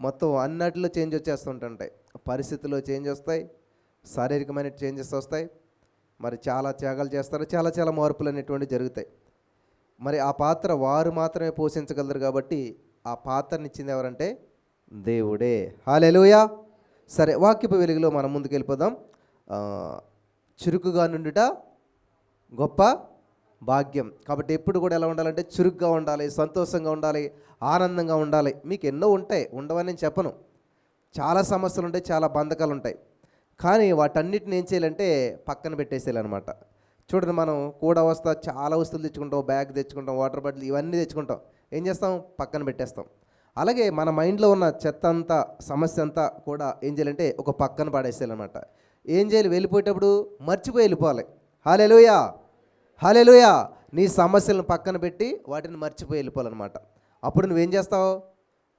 మొత్తం అన్నట్లో చేంజ్ వచ్చేస్తుంటుంటాయి. పరిస్థితుల్లో చేంజ్ వస్తాయి, శారీరకమైన చేంజెస్ వస్తాయి, మరి చాలా త్యాగాలు చేస్తారు, చాలా చాలా మార్పులు అనేటువంటివి జరుగుతాయి. మరి ఆ పాత్ర వారు మాత్రమే పోషించగలరు కాబట్టి ఆ పాత్రని ఇచ్చింది ఎవరంటే దేవుడే. హల్లెలూయా. సరే, వాక్యపు వెలుగులో మనం ముందుకు వెళ్ళిపోదాం. చురుకుగా నుండుట గొప్ప భాగ్యం. కాబట్టి ఎప్పుడు కూడా ఎలా ఉండాలంటే చురుగ్గా ఉండాలి, సంతోషంగా ఉండాలి, ఆనందంగా ఉండాలి. మీకు ఎన్నో ఉంటాయి, ఉండవని నేను చెప్పను. చాలా సమస్యలు ఉంటాయి, చాలా బంధకాలు ఉంటాయి. కానీ వాటన్నిటిని ఏం చేయాలంటే పక్కన పెట్టేసేయాలన్నమాట. చూడండి, మనం కూడా వస్తా చాలా వస్తువులు తెచ్చుకుంటాం, బ్యాగ్ తెచ్చుకుంటాం, వాటర్ బాటిల్ ఇవన్నీ తెచ్చుకుంటాం. ఏం చేస్తాం? పక్కన పెట్టేస్తాం. అలాగే మన మైండ్లో ఉన్న చెత్త అంతా, సమస్య అంతా కూడా ఏం చేయాలంటే ఒక పక్కన పడేసేయాలన్నమాట. ఏం చేయాలి? వెళ్ళిపోయేటప్పుడు మర్చిపోయి వెళ్ళిపోవాలి. హల్లెలూయా, హల్లెలూయా. నీ సమస్యలను పక్కన పెట్టి వాటిని మర్చిపోయి వెళ్ళిపోవాలన్నమాట. అప్పుడు నువ్వేం చేస్తావు?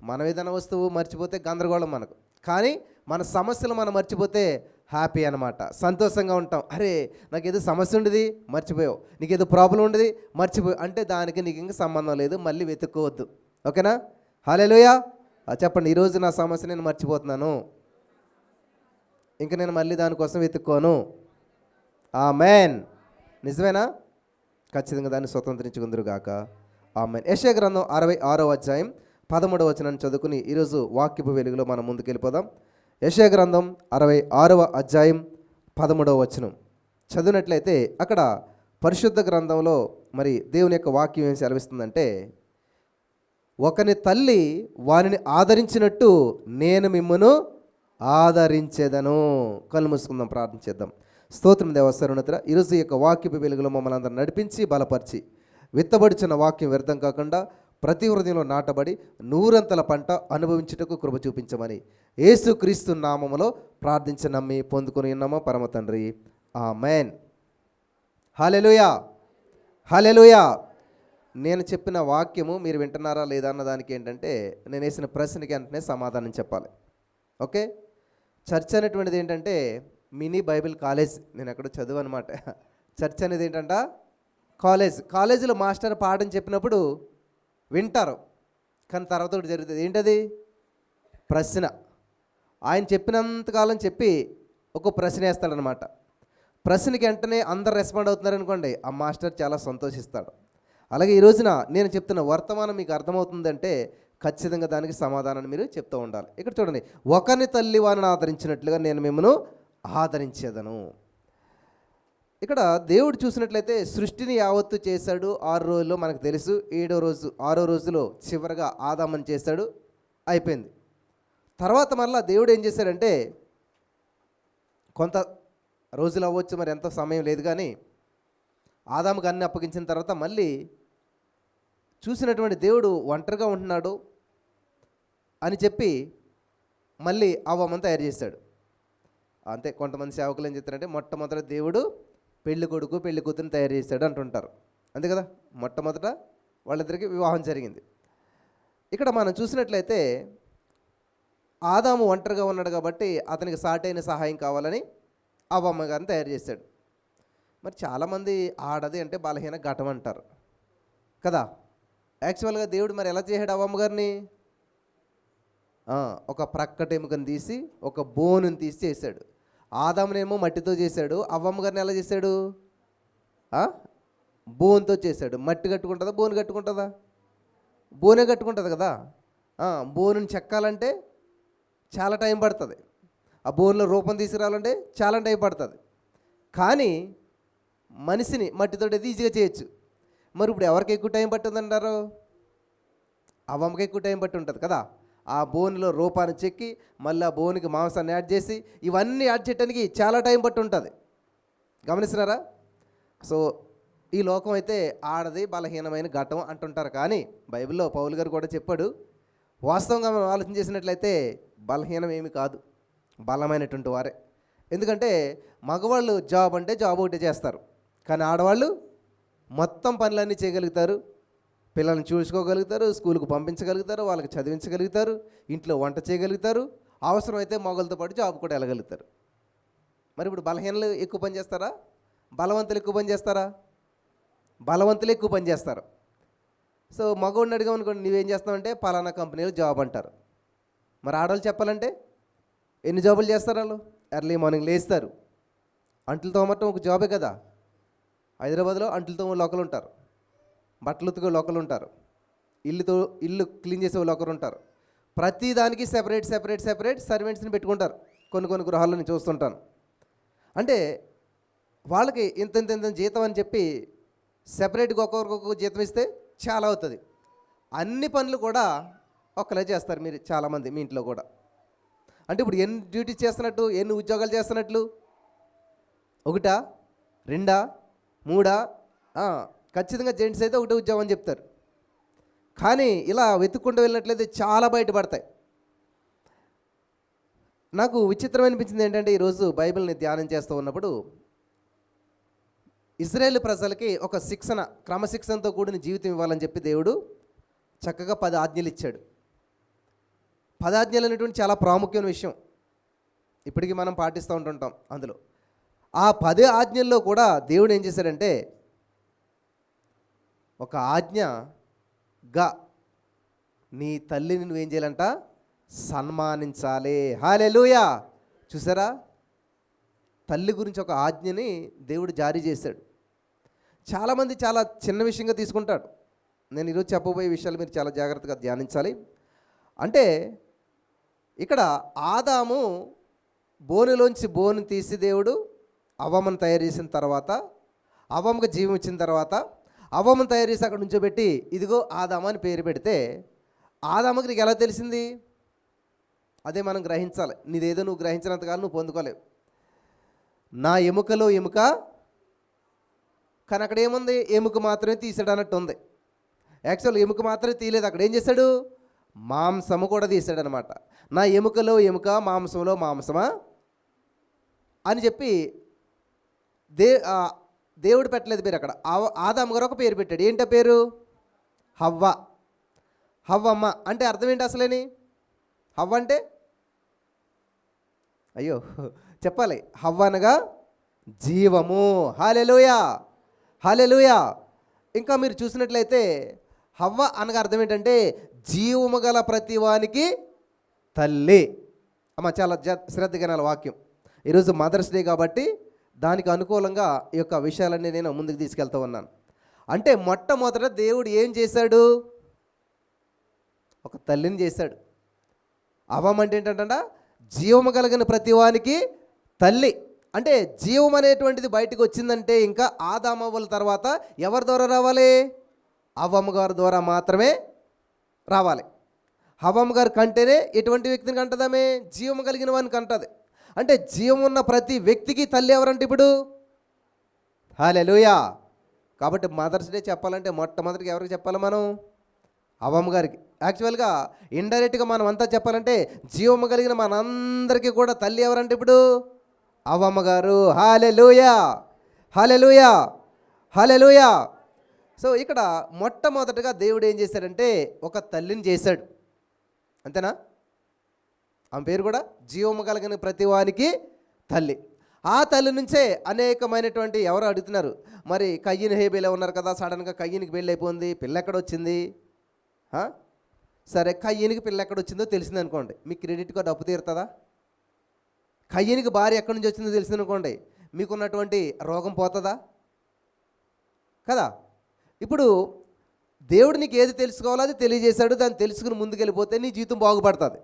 మనం ఏదైనా వస్తువు మర్చిపోతే గందరగోళం మనకు, కానీ మన సమస్యలు మనం మర్చిపోతే హ్యాపీ అనమాట, సంతోషంగా ఉంటాం. అరే, నాకేదో సమస్య ఉండేది మర్చిపోయావు, నీకేదో ప్రాబ్లం ఉండేది మర్చిపోయావు అంటే దానికి నీకు ఇంకా సంబంధం లేదు, మళ్ళీ వెతుక్కోవద్దు. ఓకేనా? హల్లెలూయా. చెప్పండి, ఈరోజు నా సమస్య నేను మర్చిపోతున్నాను, ఇంకా నేను మళ్ళీ దానికోసం వెతుక్కోను. ఆమేన్. నిజమేనా? ఖచ్చితంగా దాన్ని స్వతంత్రించుకుందరుగాక. ఆమేన్. యెషయా గ్రంథం 66వ అధ్యాయం 13వ వచనాన్ని చదువుకుని ఈరోజు వాక్యపు వెలుగులో మనం ముందుకెళ్ళిపోదాం. యెషయా గ్రంథం 66వ అధ్యాయం 13వ వచనం చదివినట్లయితే అక్కడ పరిశుద్ధ గ్రంథంలో మరి దేవుని యొక్క వాక్యం ఏం సెలవిస్తుందంటే, ఒకని తల్లి వానిని ఆదరించినట్టు నేను మిమ్మును ఆదరించేదను. కళ్ళు మూసుకుందాం, ప్రార్థన చేద్దాం. స్తోత్రం దేవ సర్వోన్నతుడా, ఈరోజు ఈ యొక్క వాక్యపు వెలుగులో మమ్మల్ని అందరూ నడిపించి బలపరిచి విత్తబడిచిన వాక్యం వ్యర్థం కాకుండా ప్రతి హృదయంలో నాటబడి నూరంతల పంట అనుభవించుటకు కృప చూపించమని యేసుక్రీస్తు నామములో ప్రార్థించి నమ్మి పొందుకొని ఉన్నామో పరమ తండ్రి. ఆమేన్. హల్లెలూయా, హల్లెలూయా. నేను చెప్పిన వాక్యము మీరు వింటున్నారా లేదా అన్న దానికి ఏంటంటే, నేను వేసిన ప్రశ్నకి వెంటనే సమాధానం చెప్పాలి. ఓకే? చర్చ్ అనేటువంటిది ఏంటంటే మినీ బైబిల్ కాలేజ్. నేను ఎక్కడో చదువు అనమాట. చర్చ్ అనేది ఏంటంట కాలేజ్. కాలేజీలో మాస్టర్ పాఠం చెప్పినప్పుడు వింటారు, కానీ తర్వాత ఒకటి జరుగుతుంది. ఏంటది? ప్రశ్న. ఆయన చెప్పినంతకాలం చెప్పి ఒక ప్రశ్న వేస్తాడనమాట. ప్రశ్నకి వెంటనే అందరు రెస్పాండ్ అవుతున్నారు అనుకోండి, ఆ మాస్టర్ చాలా సంతోషిస్తాడు. అలాగే ఈ రోజున నేను చెప్తున్న వర్తమానం మీకు అర్థమవుతుందంటే ఖచ్చితంగా దానికి సమాధానాన్ని మీరు చెప్తూ ఉండాలి. ఇక్కడ చూడండి, ఒకని తల్లి వారిని ఆదరించినట్లుగా నేను మిమ్మల్ని ఆదరించేదను. ఇక్కడ దేవుడు చూసినట్లయితే సృష్టిని యావత్తు చేశాడు 6 రోజుల్లో, మనకు తెలుసు. 6వ రోజులో చివరగా ఆదాముని చేశాడు, అయిపోయింది. తర్వాత మళ్ళీ దేవుడు ఏం చేశాడంటే, కొంత రోజులు అవ్వచ్చు, మరి ఎంత సమయం లేదు, కానీ ఆదాముకు అన్ని అప్పగించిన తర్వాత మళ్ళీ చూసినటువంటి దేవుడు ఒంటరిగా ఉంటున్నాడు అని చెప్పి మళ్ళీ అవ్వమని తయారు చేశాడు. అంతే. కొంతమంది సేవకులు ఏం చెప్తారంటే, మొట్టమొదట దేవుడు పెళ్లి కొడుకు పెళ్లి కూతురుని తయారు చేశాడు అంటుంటారు. అంతే కదా? మొట్టమొదట వాళ్ళిద్దరికి వివాహం జరిగింది. ఇక్కడ మనం చూసినట్లయితే ఆదాము ఒంటరిగా ఉన్నాడు కాబట్టి అతనికి సాటైన సహాయం కావాలని అవ్వమ్మ గారిని తయారు చేశాడు. మరి చాలామంది ఆడది అంటే బలహీన ఘటం అంటారు కదా. యాక్చువల్గా దేవుడు మరి ఎలా చేశాడు అవ్వమ్మ గారిని? ఒక ప్రక్కటెముకను తీసి ఒక బోనుని తీసి చేశాడు. ఆదామునేమో మట్టితో చేశాడు, అవ్వమ్మ గారిని ఎలా చేశాడు? బోన్తో చేశాడు. మట్టి కట్టుకుంటుందా, బోను కట్టుకుంటుందా? బోనే కట్టుకుంటుంది కదా. బోనుని చెక్కాలంటే చాలా టైం పడుతుంది, ఆ బోన్లో రూపం తీసుకురావాలంటే చాలా టైం పడుతుంది. కానీ మనిషిని మట్టితో ఈజీగా చేయొచ్చు. మరి ఇప్పుడు ఎవరికి ఎక్కువ టైం పట్టిందంటారు? అవ్వమ్మకి ఎక్కువ టైం పట్టి ఉంటుంది కదా. ఆ బోన్లో రూపాన్ని చెక్కి మళ్ళీ ఆ బోన్కి మాంసాన్ని యాడ్ చేసి ఇవన్నీ యాడ్ చేయడానికి చాలా టైం పట్టి ఉంటుంది. గమనిస్తున్నారా? సో ఈ లోకం అయితే ఆడది బలహీనమైన ఘటం అంటుంటారు, కానీ బైబిల్లో పౌలు గారు కూడా చెప్పాడు, వాస్తవంగా మనం ఆలోచన చేసినట్లయితే బలహీనం ఏమి కాదు, బలమైనటువంటి వారే. ఎందుకంటే మగవాళ్ళు జాబ్ అంటే జాబ్ ఒకటి చేస్తారు, కానీ ఆడవాళ్ళు మొత్తం పనులన్నీ చేయగలుగుతారు. పిల్లల్ని చూసుకోగలుగుతారు, స్కూల్కి పంపించగలుగుతారు, వాళ్ళకి చదివించగలుగుతారు, ఇంట్లో వంట చేయగలుగుతారు, అవసరమైతే మగవాళ్ళతో పాటు జాబ్ కూడా వెళ్ళగలుగుతారు. మరి ఇప్పుడు బలహీనలు ఎక్కువ పని చేస్తారా, బలవంతులు ఎక్కువ పని చేస్తారా? బలవంతులు ఎక్కువ పని చేస్తారు. సో మగవాడిని అడిగామనుకోండి, నువ్వేం చేస్తావంటే పలానా కంపెనీలో జాబ్ అంటారు. మరి ఆడవాళ్ళు చెప్పాలంటే ఎన్ని జాబులు చేస్తారు వాళ్ళు? ఎర్లీ మార్నింగ్ లేస్తారు, అంట్లు తోమటం ఒక జాబే కదా. హైదరాబాద్లో అంట్లు తోమే ఒకరు ఉంటారు, బట్టలు ఉతికే ఒకరు ఉంటారు, ఇల్లు క్లీన్ చేసే వాళ్ళు ఒకరు ఉంటారు. ప్రతి దానికి సెపరేట్ సర్వెంట్స్ని పెట్టుకుంటారు. కొన్ని గృహాల్లో నేను చూస్తుంటాను. అంటే వాళ్ళకి ఇంత జీతం అని చెప్పి సెపరేట్గా ఒక్కొక్క జీతం ఇస్తే చాలా అవుతుంది. అన్ని పనులు కూడా ఒక్కలే చేస్తారు మీరు చాలామంది మీ ఇంట్లో కూడా. అంటే ఇప్పుడు ఎన్ని డ్యూటీస్ చేస్తున్నట్టు, ఎన్ని ఉద్యోగాలు చేస్తున్నట్లు? 1, 2, 3? ఖచ్చితంగా జెంట్స్ అయితే ఒకటే ఉద్యోగం అని చెప్తారు. కానీ ఇలా వెతుక్కుంటూ వెళ్ళినట్లయితే చాలా బయటపడతాయి. నాకు విచిత్రం అనిపించింది ఏంటంటే, ఈరోజు బైబిల్ని ధ్యానం చేస్తూ ఉన్నప్పుడు ఇజ్రాయేల్ ప్రజలకి ఒక క్రమశిక్షణతో కూడిన జీవితం ఇవ్వాలని చెప్పి దేవుడు చక్కగా 10 ఆజ్ఞలు ఇచ్చాడు. 10 ఆజ్ఞలు అనేటువంటి చాలా ప్రాముఖ్యమైన విషయం, ఇప్పటికీ మనం పాటిస్తూ ఉంటుంటాం. అందులో ఆ 10 ఆజ్ఞల్లో కూడా దేవుడు ఏం చేశాడంటే, ఒక ఆజ్ఞగా నీ తల్లిని నువ్వేం చేయాలంట? సన్మానించాలి. హల్లెలూయా! చూసారా, తల్లి గురించి ఒక ఆజ్ఞని దేవుడు జారీ చేశాడు. చాలామంది చాలా చిన్న విషయంగా తీసుకుంటాడు. నేను ఈరోజు చెప్పబోయే విషయాలు మీరు చాలా జాగ్రత్తగా ధ్యానించాలి. అంటే ఇక్కడ ఆదాము బోనులోంచి బోను తీసి దేవుడు అవ్వమ్మను తయారు చేసిన తర్వాత, అవ్వమ్మకు జీవం ఇచ్చిన తర్వాత, అవ్వమ్మను తయారు చేసి అక్కడ నుంచోబెట్టి ఇదిగో ఆదాము అని పేరు పెడితే, ఆదాముకి నీకు ఎలా తెలిసింది? అదే మనం గ్రహించాలి. నీదేదో నువ్వు గ్రహించినంతకాలం నువ్వు పొందుకోలేవు. నా ఎముకలో ఎముక, కానీ అక్కడ ఏముంది? ఎముక మాత్రమే తీసాడు అన్నట్టు ఉంది. యాక్చువల్ ఎముక మాత్రమే తీయలేదు, అక్కడ ఏం చేశాడు? మాంసము కూడా తీసాడు అనమాట. నా ఎముకలో ఎముక, మాంసంలో మాంసమా అని చెప్పి దేవుడు పెట్టలేదు పేరు. అక్కడ ఆదాము గారు ఒక పేరు పెట్టాడు. ఏంటో పేరు? హవ్వ. హవ్వమ్మ అంటే అర్థం ఏంటి అసలేని? హవ్వ అంటే అయ్యో చెప్పాలి. హవ్వ అనగా జీవము. హల్లెలూయా, హల్లెలూయా. ఇంకా మీరు చూసినట్లయితే హవ్వ అనగా అర్థం ఏంటంటే జీవము గల ప్రతి వానికి తల్లి. అమ్మ చాలా శ్రద్ధగా వాక్యం. ఈరోజు మదర్స్ డే కాబట్టి దానికి అనుకూలంగా ఈ యొక్క విషయాలన్నీ నేను ముందుకు తీసుకెళ్తూ ఉన్నాను. అంటే మొట్టమొదట దేవుడు ఏం చేశాడు? ఒక తల్లిని చేశాడు. అవ్వం అంటే ఏంటంట? జీవము కలిగిన ప్రతివానికి తల్లి. అంటే జీవం అనేటువంటిది బయటకు వచ్చిందంటే ఇంకా ఆదామవ్వల తర్వాత ఎవరి ద్వారా రావాలి? అవ్వమ్మ గారి ద్వారా మాత్రమే రావాలి. అవ్వమ్మ గారు కంటేనే ఎటువంటి వ్యక్తిని కంటదామే? జీవం కలిగిన వాడిని కంటది. అంటే జీవం ఉన్న ప్రతి వ్యక్తికి తల్లి ఎవరంటే ఇప్పుడు? హల్లెలూయా. కాబట్టి మదర్స్ డే చెప్పాలంటే మొట్టమొదటిగా ఎవరికి చెప్పాలి మనం? అవ్వమ్మ గారికి. యాక్చువల్గా ఇండైరెక్ట్గా మనం అంతా చెప్పాలంటే జీవము కలిగిన మనందరికీ కూడా తల్లి ఎవరంటే ఇప్పుడు అవ్వమ్మ గారు. హల్లెలూయా, హల్లెలూయా, హల్లెలూయా. సో ఇక్కడ మొట్టమొదటిగా దేవుడు ఏం చేశాడంటే ఒక తల్లిని చేశాడు. అంతేనా? ఆమె పేరు కూడా జీవము కలిగిన ప్రతి వానికి తల్లి. ఆ తల్లి నుంచే అనేకమైనటువంటి ఎవరు అడుగుతున్నారు, మరి కయ్యను హేబేలే ఉన్నారు కదా, సడన్గా కయ్యనికి పెళ్ళి అయిపోయింది, పిల్ల ఎక్కడొచ్చింది? సరే, కయ్యనికి పిల్ల ఎక్కడొచ్చిందో తెలిసింది అనుకోండి, మీ క్రెడిట్ కార్డు అప్పు తీరుతుందా? కయ్యనికి భార్య ఎక్కడి నుంచి వచ్చిందో తెలిసింది అనుకోండి, మీకున్నటువంటి రోగం పోతుందా? కదా. ఇప్పుడు దేవుడు నీకు ఏది తెలుసుకోవాలో అది తెలియజేశాడు. దాన్ని తెలుసుకుని ముందుకెళ్ళిపోతే నీ జీవితం బాగుపడుతుంది.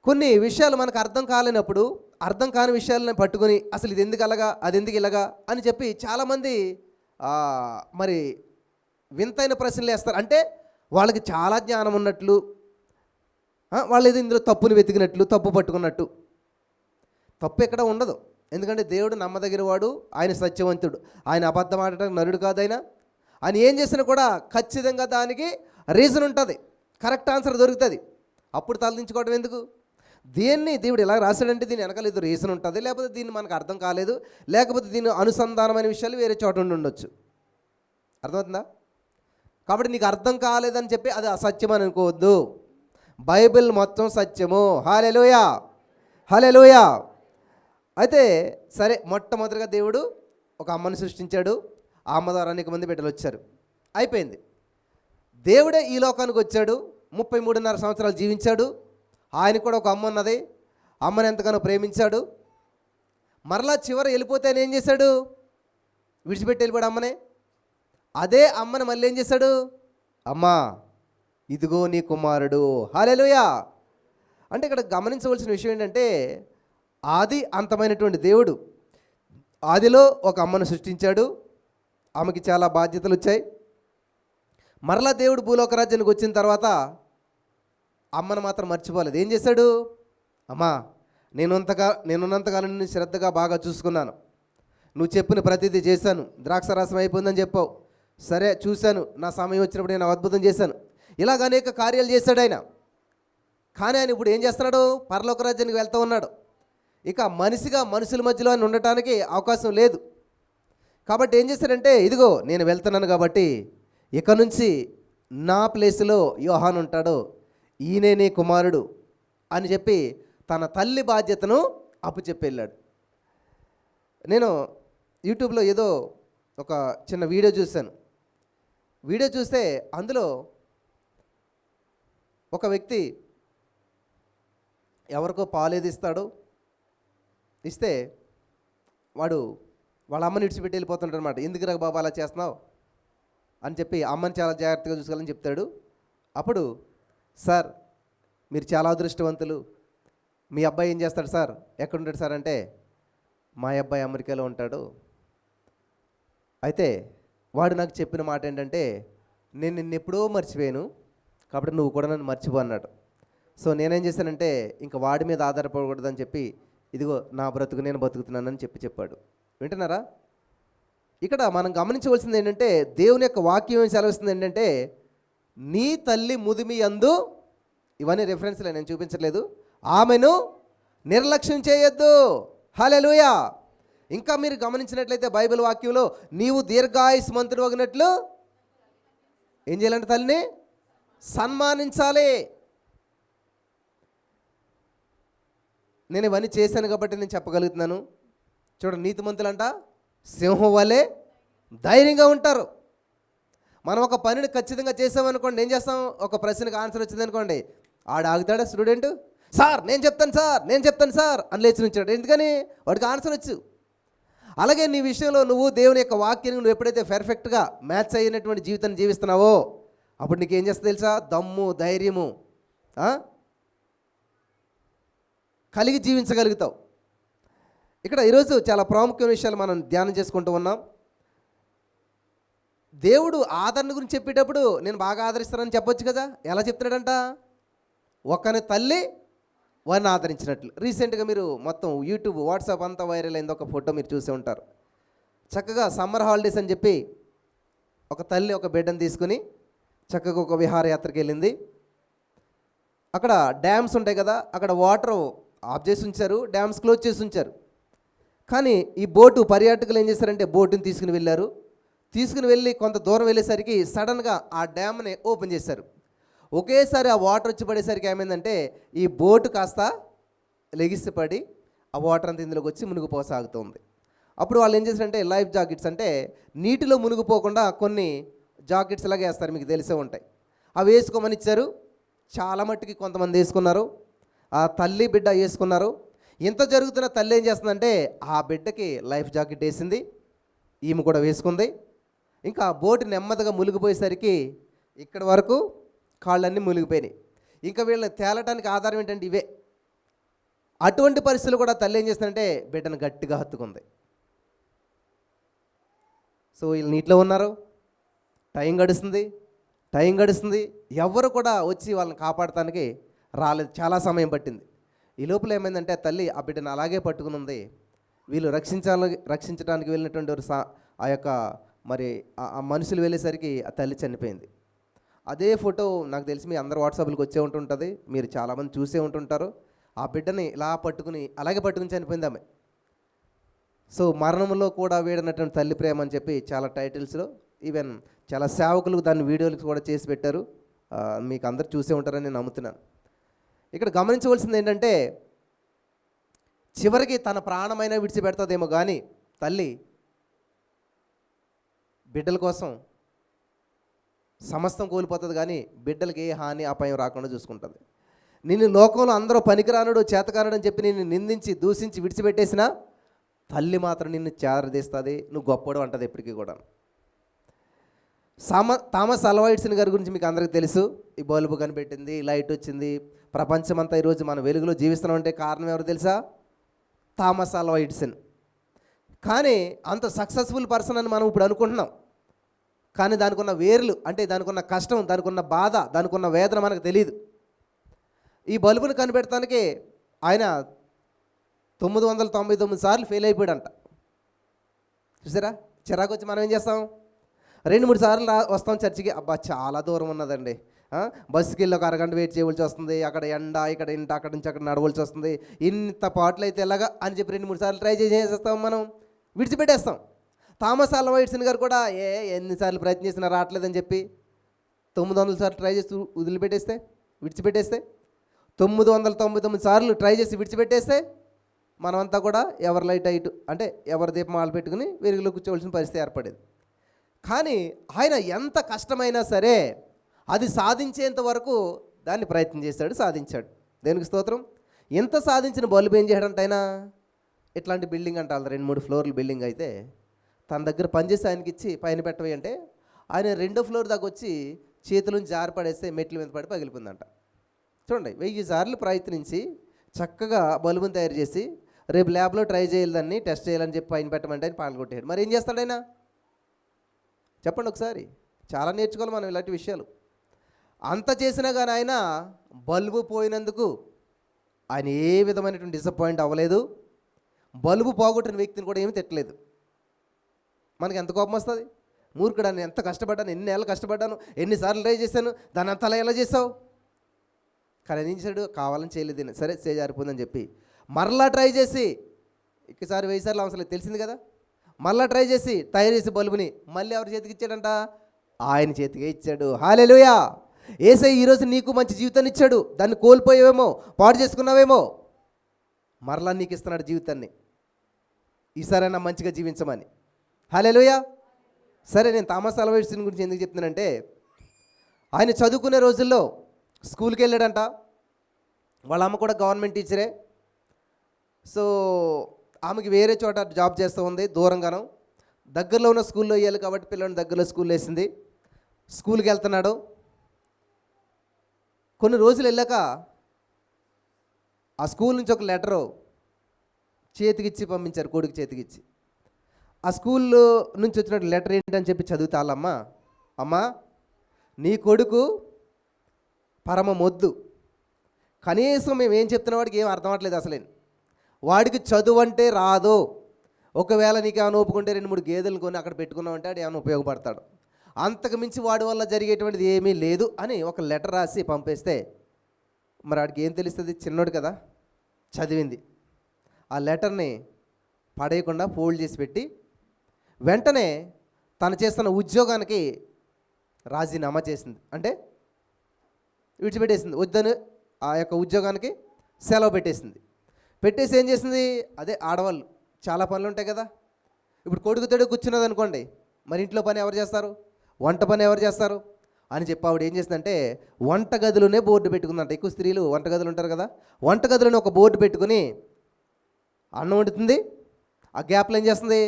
కొన్ని విషయాలు మనకు అర్థం కాలేనప్పుడు అర్థం కాని విషయాలను పట్టుకొని అసలు ఇది ఎందుకు అలాగా, అది ఎందుకు ఇలాగా అని చెప్పి చాలామంది మరి వింతైన ప్రశ్నలు వేస్తారు. అంటే వాళ్ళకి చాలా జ్ఞానం ఉన్నట్లు, వాళ్ళు ఏదో ఇందులో తప్పుని వెతికినట్లు, తప్పు పట్టుకున్నట్టు. తప్పు ఎక్కడ ఉండదు. ఎందుకంటే దేవుడు నమ్మదగిన వాడు, ఆయన సత్యవంతుడు, ఆయన అబద్ధం ఆడటానికి నరుడు కాదు. ఆయన ఏం చేసినా కూడా ఖచ్చితంగా దానికి రీజన్ ఉంటుంది, కరెక్ట్ ఆన్సర్ దొరుకుతుంది. అప్పుడు తలదించుకోవడం ఎందుకు? దీన్ని దేవుడు ఎలా రాశాడంటే దీని వెనకాల ఏదో రీజన్ ఉంటుంది, లేకపోతే దీన్ని మనకు అర్థం కాలేదు, లేకపోతే దీని అనుసంధానమైన విషయాలు వేరే చోట ఉండొచ్చు. అర్థమవుతుందా? కాబట్టి నీకు అర్థం కాలేదని చెప్పి అది అసత్యం అని అనుకోవద్దు. బైబిల్ మొత్తం సత్యము. హల్లెలూయా, హల్లెలూయా. అయితే సరే, మొట్టమొదటిగా దేవుడు ఒక అమ్మని సృష్టించాడు. ఆ అమ్మ ద్వారా అనేక మంది బిడ్డలు వచ్చారు. అయిపోయింది. దేవుడే ఈ లోకానికి వచ్చాడు. 33.5 సంవత్సరాలు జీవించాడు. ఆయన కూడా ఒక అమ్మ ఉన్నది. అమ్మని ఎంతగానో ప్రేమించాడు. మరలా చివర వెళ్ళిపోతే ఆయన ఏం చేశాడు? విడిచిపెట్టి వెళ్ళిపోయాడు అమ్మనే. అదే అమ్మని మళ్ళీ ఏం చేశాడు? అమ్మా ఇదిగో నీ కుమారుడు. హల్లెలూయా. అంటే ఇక్కడ గమనించవలసిన విషయం ఏంటంటే, ఆది అంతమైనటువంటి దేవుడు ఆదిలో ఒక అమ్మను సృష్టించాడు. ఆమెకి చాలా బాధ్యతలు వచ్చాయి. మరలా దేవుడు భూలోక రాజ్యానికి వచ్చిన తర్వాత అమ్మను మాత్రం మర్చిపోలేదు. ఏం చేశాడు? అమ్మా నేనున్నంతకాలం నిన్ను శ్రద్ధగా బాగా చూసుకున్నాను. నువ్వు చెప్పిన ప్రతిదీ చేశాను. ద్రాక్షారసం అయిపోయిందని చెప్పావు. సరే చూశాను. నా సమయం వచ్చినప్పుడు నేను అద్భుతం చేశాను. ఇలాగ అనేక కార్యాలు చేశాడు ఆయన. కానీ ఆయన ఇప్పుడు ఏం చేస్తున్నాడు? పరలోక రాజ్యానికి వెళ్తూ ఉన్నాడు. ఇక మనిషిగా మనుషుల మధ్యలో ఆయన ఉండటానికి అవకాశం లేదు. కాబట్టి ఏం చేశాడంటే, ఇదిగో నేను వెళ్తున్నాను కాబట్టి ఇక నుంచి నా ప్లేస్లో యోహాను ఉంటాడు, ఈయనే నీ కుమారుడు అని చెప్పి తన తల్లి బాధ్యతను అప్పుచెప్పి వెళ్ళాడు. నేను యూట్యూబ్లో ఏదో ఒక చిన్న వీడియో చూశాను. వీడియో చూస్తే అందులో ఒక వ్యక్తి ఎవరికో పాలేది ఇస్తాడు. ఇస్తే వాళ్ళ అమ్మని విడిచిపెట్టి వెళ్ళిపోతుంటాడు అనమాట. ఎందుకురా బాబా అలా చేస్తున్నావు అని చెప్పి అమ్మని చాలా జాగ్రత్తగా చూసుకోవాలని చెప్తాడు. అప్పుడు సార్ మీరు చాలా అదృష్టవంతులు, మీ అబ్బాయి ఏం చేస్తాడు సార్, ఎక్కడుంటాడు సార్ అంటే, మా అబ్బాయి అమెరికాలో ఉంటాడు. అయితే వాడు నాకు చెప్పిన మాట ఏంటంటే, నేను నిన్ను ఎప్పుడో మర్చిపోయాను కాబట్టి నువ్వు కూడా నన్ను మర్చిపో అన్నాడు. సో నేనేం చేశానంటే, ఇంకా వాడి మీద ఆధారపడకూడదని చెప్పి ఇదిగో నా బ్రతుకు నేను బతుకుతున్నానని చెప్పాడు. వింటున్నారా? ఇక్కడ మనం గమనించవలసింది ఏంటంటే, దేవుని యొక్క వాక్యం సెలవిస్తుంది ఏంటంటే, నీ తల్లి ముదిమి యందు, ఇవన్నీ రెఫరెన్స్లే, నేను చూపించట్లేదు, ఆమెను నిర్లక్ష్యం చేయొద్దు. హల్లెలూయా. ఇంకా మీరు గమనించినట్లయితే బైబిల్ వాక్యంలో నీవు దీర్ఘాయుష్మంతుడు అగినట్లు ఏం చేయాలంటే తల్లిని సన్మానించాలి. నేను ఇవన్నీ చేశాను కాబట్టి నేను చెప్పగలుగుతున్నాను. చూడండి, నీతిమంతులంట సింహం వలె ధైర్యంగా ఉంటారు. మనం ఒక పనిని ఖచ్చితంగా చేసామనుకోండి, ఏం చేస్తాం? ఒక ప్రశ్నకు ఆన్సర్ వచ్చింది అనుకోండి, ఆగుతాడా స్టూడెంట్? సార్ నేను చెప్తాను సార్ అని లేచి నుంచాడు. ఎందుకని? వాడికి ఆన్సర్ వచ్చు. అలాగే నీ విషయంలో నువ్వు దేవుని యొక్క వాక్యాన్ని నువ్వు ఎప్పుడైతే పర్ఫెక్ట్గా మ్యాచ్ అయినటువంటి జీవితాన్ని జీవిస్తున్నావో అప్పుడు నీకు ఏం చేస్తుంది తెలుసా? దమ్ము, ధైర్యము కలిగి జీవించగలుగుతావు. ఇక్కడ ఈరోజు చాలా ప్రాముఖ్యమైన విషయాలు మనం ధ్యానం చేసుకుంటూ ఉన్నాం. దేవుడు ఆదరణ గురించి చెప్పేటప్పుడు నేను బాగా ఆదరిస్తానని చెప్పొచ్చు కదా. ఎలా చెప్తున్నాడంట? ఒకని తల్లి వారిని ఆదరించినట్లు. రీసెంట్గా మీరు మొత్తం యూట్యూబ్, వాట్సాప్ అంతా వైరల్ అయింది. ఒక ఫోటో మీరు చూసే ఉంటారు. చక్కగా సమ్మర్ హాలిడేస్ అని చెప్పి ఒక తల్లి ఒక బిడ్డను తీసుకుని చక్కగా ఒక విహారయాత్రకి వెళ్ళింది. అక్కడ డ్యామ్స్ ఉంటాయి కదా, అక్కడ వాటర్ ఆఫ్ చేసి ఉంచారు, డ్యామ్స్ క్లోజ్ చేసి ఉంచారు. కానీ ఈ బోటు పర్యాటకులు ఏం చేశారంటే బోటుని తీసుకుని వెళ్ళి కొంత దూరం వెళ్ళేసరికి సడన్గా ఆ డ్యామ్ని ఓపెన్ చేశారు. ఒకేసారి ఆ వాటర్ వచ్చి పడేసరికి ఏమైందంటే ఈ బోటు కాస్త లెగిసిపడి ఆ వాటర్ అంతా ఇందులోకి వచ్చి మునిగిపోసాగుతుంది. అప్పుడు వాళ్ళు ఏం చేశారంటే లైఫ్ జాకెట్స్, అంటే నీటిలో మునిగిపోకుండా కొన్ని జాకెట్స్ లాగా వేస్తారు, మీకు తెలిసే ఉంటాయి. అవి వేసుకోమని ఇచ్చారు. చాలా మట్టుకి కొంతమంది వేసుకున్నారు, ఆ తల్లి బిడ్డ వేసుకున్నారు. ఇంత జరుగుతున్న తల్లి ఏం చేస్తుందంటే ఆ బిడ్డకి లైఫ్ జాకెట్ వేసింది, ఈమె కూడా వేసుకుంది. ఇంకా బోటు నెమ్మదిగా మునిగిపోయేసరికి ఇక్కడ వరకు కాళ్ళన్నీ మునిగిపోయినాయి. ఇంకా వీళ్ళని తేలటానికి ఆధారం ఏంటంటే ఇవే. అటువంటి పరిస్థితులు కూడా తల్లి ఏం చేస్తుందంటే బిడ్డను గట్టిగా హత్తుకుంది. సో వీళ్ళు నీటిలో ఉన్నారు, టైం గడుస్తుంది, ఎవరు కూడా వచ్చి వాళ్ళని కాపాడటానికి రాలేదు. చాలా సమయం పట్టింది. ఈ లోపల ఏమైందంటే తల్లి ఆ బిడ్డను అలాగే పట్టుకుని ఉంది. వీళ్ళు రక్షించడానికి వెళ్ళినటువంటి ఆ యొక్క మరి ఆ మనుషులు వెళ్ళేసరికి ఆ తల్లి చనిపోయింది. అదే ఫోటో నాకు తెలిసి మీ అందరు వాట్సాప్లకు వచ్చే ఉంటుంటుంది, మీరు చాలామంది చూసే ఉంటుంటారు. ఆ బిడ్డని ఇలా అలాగే పట్టుకుని చనిపోయింది ఆమె. సో మరణంలో కూడా వీడనటువంటి తల్లి ప్రేమ అని చెప్పి చాలా టైటిల్స్లో, ఈవెన్ చాలా సేవకులు దాన్ని వీడియోలు కూడా చేసి పెట్టారు. మీకు అందరు చూసే ఉంటారని నేను నమ్ముతున్నాను. ఇక్కడ గమనించవలసింది ఏంటంటే చివరికి తన ప్రాణమైనా విడిచిపెడతాదేమో కానీ తల్లి బిడ్డల కోసం సమస్తం కోల్పోతుంది, కానీ బిడ్డలకి ఏ హాని అపాయం రాకుండా చూసుకుంటుంది. నిన్ను లోకంలో అందరూ పనికిరానుడు చేతకానుడు అని చెప్పి నిన్ను నిందించి దూషించి విడిచిపెట్టేసినా తల్లి మాత్రం నిన్ను చేరదీస్తుంది, నువ్వు గొప్పడు అంటది ఎప్పటికీ కూడా. థామస్ ఆల్వా ఎడిసన్ గారి గురించి మీకు అందరికీ తెలుసు. ఈ బల్బు కనిపెట్టింది, లైట్ వచ్చింది, ప్రపంచమంతా ఈరోజు మన వెలుగులో జీవిస్తున్నామంటే కారణం ఎవరు తెలుసా? Thomas Alva Edison. కానీ అంత సక్సెస్ఫుల్ పర్సన్ అని మనం ఇప్పుడు అనుకుంటున్నాం, కానీ దానికి ఉన్న వేర్లు, అంటే దానికి ఉన్న కష్టం, దానికి ఉన్న బాధ, దానికి ఉన్న వేదన మనకు తెలియదు. ఈ బల్బును కనిపెడటానికి ఆయన 999 సార్లు ఫెయిల్ అయిపోయాడంట. చూసారా, చిరాకు వచ్చి మనం ఏం చేస్తాం, 2-3 సార్లు వస్తాం చర్చికి, అబ్బా చాలా దూరం ఉన్నదండి, బస్సుకి వెళ్ళి ఒక అరగంట వెయిట్ చేయవలసి వస్తుంది, అక్కడ ఎండ, ఇక్కడ ఇంట, అక్కడి నుంచి అక్కడ నడవలసి వస్తుంది, ఇంత పాటలు అయితే ఎలాగా అని చెప్పి 2-3 సార్లు ట్రై చేసేస్తాం, మనం విడిచిపెట్టేస్తాం. థామస్ ఆల్వా ఎడిసన్ గారు కూడా ఎన్నిసార్లు ప్రయత్నం చేసినా రావట్లేదని చెప్పి 900 సార్లు ట్రై చేసి విడిచిపెట్టేస్తే 999 సార్లు ట్రై చేసి విడిచిపెట్టేస్తే మనమంతా కూడా ఎవరి లైట్ అయిట్, అంటే ఎవరి దీపం ఆలు పెట్టుకుని వెలుగులో కూర్చోవలసిన పరిస్థితి ఏర్పడేది. కానీ ఆయన ఎంత కష్టమైనా సరే అది సాధించేంత వరకు దాన్ని ప్రయత్నం చేశాడు, సాధించాడు. దేనికి స్తోత్రం. ఎంత సాధించిన బల్బు ఏం చేయడంటే, ఆయన ఇట్లాంటి బిల్డింగ్ అంటే 2-3 ఫ్లోర్ల బిల్డింగ్ అయితే తన దగ్గర పనిచేసి ఆయనకి ఇచ్చి పైన పెట్టవి అంటే ఆయన 2వ ఫ్లోర్ దాకా వచ్చి చేతులను జారి పడేస్తే మెట్ల మీద పడి పగిలిపోయిందంట. చూడండి, 1000 సార్లు ప్రయత్నించి చక్కగా బల్బుని తయారు చేసి రేపు ల్యాబ్లో ట్రై చేయాలని టెస్ట్ చేయాలని చెప్పి పైన పెట్టమంటే ఆయన పాల్గొట్టాడు. మరి ఏం చేస్తాడైనా చెప్పండి ఒకసారి. చాలా నేర్చుకోవాలి మనం ఇలాంటి విషయాలు. అంత చేసినా కానీ ఆయన బల్బు పోయినందుకు ఆయన ఏ విధమైనటువంటి డిసప్పాయింట్ అవ్వలేదు. బల్బు పోగొట్టిన వ్యక్తిని కూడా ఏమీ తిట్టలేదు. మనకి ఎంత కోపం వస్తుంది, మూర్ఖుడాన్ని, ఎంత కష్టపడ్డాను, ఎన్ని ఏళ్ళు కష్టపడ్డాను, ఎన్నిసార్లు ట్రై చేశాను, దాన్ని అంతలా ఎలా చేసావు. కానీ ఏం చేశాడు, కావాలని చేయలేదు, సరే చేజారిపోయిందని చెప్పి మరలా ట్రై చేసి, ఒకసారి 1000 సార్లు అవసరం లేదు, తెలిసింది కదా, మళ్ళీ ట్రై చేసి తయారు చేసి బల్బుని మళ్ళీ ఎవరి చేతికి ఇచ్చాడంట, ఆయన చేతికే ఇచ్చాడు. హల్లెలూయా. యేసయ్య ఈరోజు నీకు మంచి జీవితాన్ని ఇచ్చాడు, దాన్ని కోల్పోయావేమో, పాడు చేసుకున్నావేమో, మరలా నీకు ఇస్తున్నాడు జీవితాన్ని, ఈసారైనా మంచిగా జీవించమని. హల్లెలూయా. సరే, నేను థామస్ ఆల్వా ఎడిసన్ గురించి ఎందుకు చెప్తున్నానంటే, ఆయన చదువుకునే రోజుల్లో స్కూల్కి వెళ్ళాడంట. వాళ్ళ అమ్మ కూడా గవర్నమెంట్ టీచరే. సో ఆమెకి వేరే చోట జాబ్ చేస్తూ ఉంది, దూరంగాను. దగ్గరలో ఉన్న స్కూల్లో వేయాలి కాబట్టి పిల్లల్ని దగ్గరలో స్కూల్లో వేసింది. స్కూల్కి వెళ్తున్నాడు. కొన్ని రోజులు వెళ్ళాక ఆ స్కూల్ నుంచి ఒక లెటరు చేతికిచ్చి పంపించారు, కొడుకు చేతికిచ్చి. ఆ స్కూల్ నుంచి వచ్చిన లెటర్ ఏంటని చెప్పి చదివితే వాళ్ళమ్మ, అమ్మా నీ కొడుకు పరమ మొద్దు, కనీసం మేము ఏం చెప్తున్న వాడికి ఏం అర్థం అవ్వట్లేదు, అసలే వాడికి చదువు అంటే రాదు, ఒకవేళ నీకు ఏమైనా ఒప్పుకుంటే 2-3 గేదెలు కొని అక్కడ పెట్టుకున్నామంటే వాడు ఏమైనా ఉపయోగపడతాడు, అంతకు మించి వాడి వల్ల జరిగేటువంటిది ఏమీ లేదు అని ఒక లెటర్ రాసి పంపేస్తే, మరి వాడికి ఏం తెలుస్తుంది, చిన్నోడు కదా, చదివింది. ఆ లెటర్ని పడేయకుండా ఫోల్డ్ చేసి పెట్టి వెంటనే తను చేస్తున్న ఉద్యోగానికి రాజీనామా చేసింది, అంటే విడిచిపెట్టేసింది, వద్దని ఆ యొక్క ఉద్యోగానికి సెలవు పెట్టేసి ఏం చేసింది, అదే ఆడవాళ్ళు చాలా పనులు ఉంటాయి కదా. ఇప్పుడు కొడుకు తోడు కూర్చున్నది అనుకోండి, మరి ఇంట్లో పని ఎవరు చేస్తారు, వంట పని ఎవరు చేస్తారు అని చెప్పి ఆవిడ ఏం చేసిందంటే వంటగదిలోనే బోర్డు పెట్టుకుందంట. ఎక్కువ స్త్రీలు వంటగదులు ఉంటారు కదా, వంటగదిలోనే ఒక బోర్డు పెట్టుకుని అన్నం వండుతుంది. ఆ గ్యాప్లో ఏం చేస్తుంది,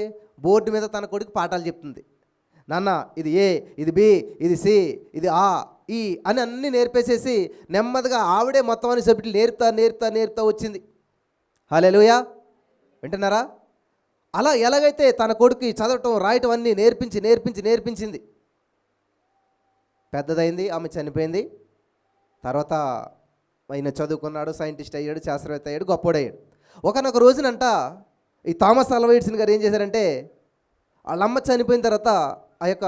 బోర్డు మీద తన కొడుకు పాఠాలు చెప్తుంది. నాన్న ఇది ఏ, ఇది బి, ఇది సి, ఇది ఆ, ఈ అని అన్నీ నేర్పేసేసి నెమ్మదిగా ఆవిడే మొత్తం అన్ని సబ్జెక్టులు నేర్పుతా వచ్చింది. హల్లెలూయా. వింటున్నారా? అలా ఎలాగైతే తన కొడుకు చదవటం రాయటం అన్నీ నేర్పించింది. పెద్దదైంది, ఆమె చనిపోయింది. తర్వాత ఆయన చదువుకున్నాడు, సైంటిస్ట్ అయ్యాడు, శాస్త్రవేత్త అయ్యాడు, గొప్పోడయ్యాడు. ఒకనొక రోజునంట ఈ థామస్ ఆల్వా ఎడిసన్ గారు ఏం చేశారంటే, వాళ్ళ అమ్మ చనిపోయిన తర్వాత ఆ యొక్క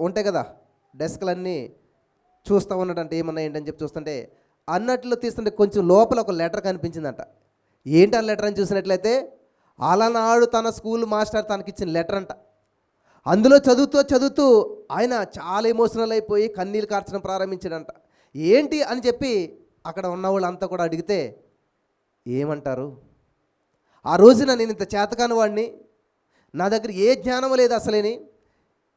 ఉంటాయి కదా డెస్క్లన్నీ చూస్తూ ఉన్నట్టంటే ఏమన్నా ఏంటని చెప్పి చూస్తుంటే అన్నట్లో తీస్తుంటే కొంచెం లోపల ఒక లెటర్ కనిపించిందంట. ఏంటి ఆ లెటర్ అని చూసినట్లయితే అలనాడు తన స్కూల్ మాస్టర్ తనకిచ్చిన లెటర్ అంట. అందులో చదువుతూ ఆయన చాలా ఎమోషనల్ అయిపోయి కన్నీళ్ళు కార్చడం ప్రారంభించాడంట. ఏంటి అని చెప్పి అక్కడ ఉన్న వాళ్ళంతా కూడా అడిగితే ఏమంటారు, ఆ రోజున నేను ఇంత చేతకాని వాడిని, నా దగ్గర ఏ జ్ఞానం లేదు అసలేని,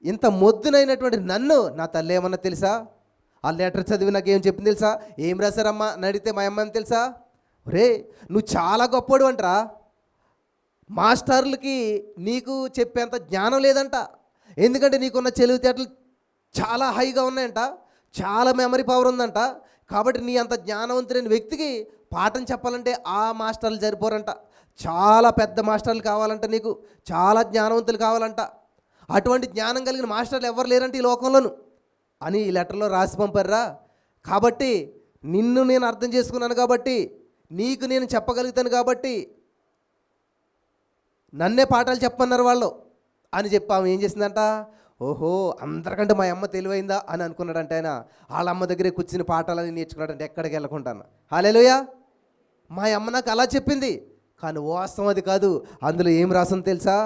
ఇంత మొద్దునైనటువంటి నన్ను నా తల్లి ఏమన్నా తెలుసా? ఆ లెటర్ చదివి నాకు ఏం చెప్పింది తెలుసా? ఏం రాశారమ్మా అని అడిగితే మా అమ్మని తెలుసా? ఒరే నువ్వు చాలా గొప్పడు అంటరా, మాస్టర్లకి నీకు చెప్పేంత జ్ఞానం లేదంట. ఎందుకంటే నీకున్న తెలివితేటలు చాలా హైగా ఉన్నాయంట, చాలా మెమరీ పవర్ ఉందంట. కాబట్టి నీ అంత జ్ఞానవంతులైన వ్యక్తికి పాఠం చెప్పాలంటే ఆ మాస్టర్లు సరిపోరంట, చాలా పెద్ద మాస్టర్లు కావాలంట, నీకు చాలా జ్ఞానవంతులు కావాలంట. అటువంటి జ్ఞానం కలిగిన మాస్టర్లు ఎవరు లేరంటే ఈ లోకంలోను అని ఈ లెటర్లో రాసి పంపారా. కాబట్టి నిన్ను నేను అర్థం చేసుకున్నాను, కాబట్టి నీకు నేను చెప్పగలుగుతాను, కాబట్టి నన్నే పాఠాలు చెప్పన్నారు వాళ్ళు అని చెప్పి ఆమె ఏం చేసిందంట, ఓహో అందరికంటే మా అమ్మ తెలివైందా అని అనుకున్నాడంటే ఆయన. వాళ్ళ అమ్మ దగ్గరే కూర్చుని పాఠాలని నేర్చుకున్నాడంటే ఎక్కడికి వెళ్ళకుంటాను. హల్లెలూయా. మా అమ్మ నాకు అలా చెప్పింది, కానీ వాస్తవం అది కాదు. అందులో ఏం రాసిందో తెలుసా?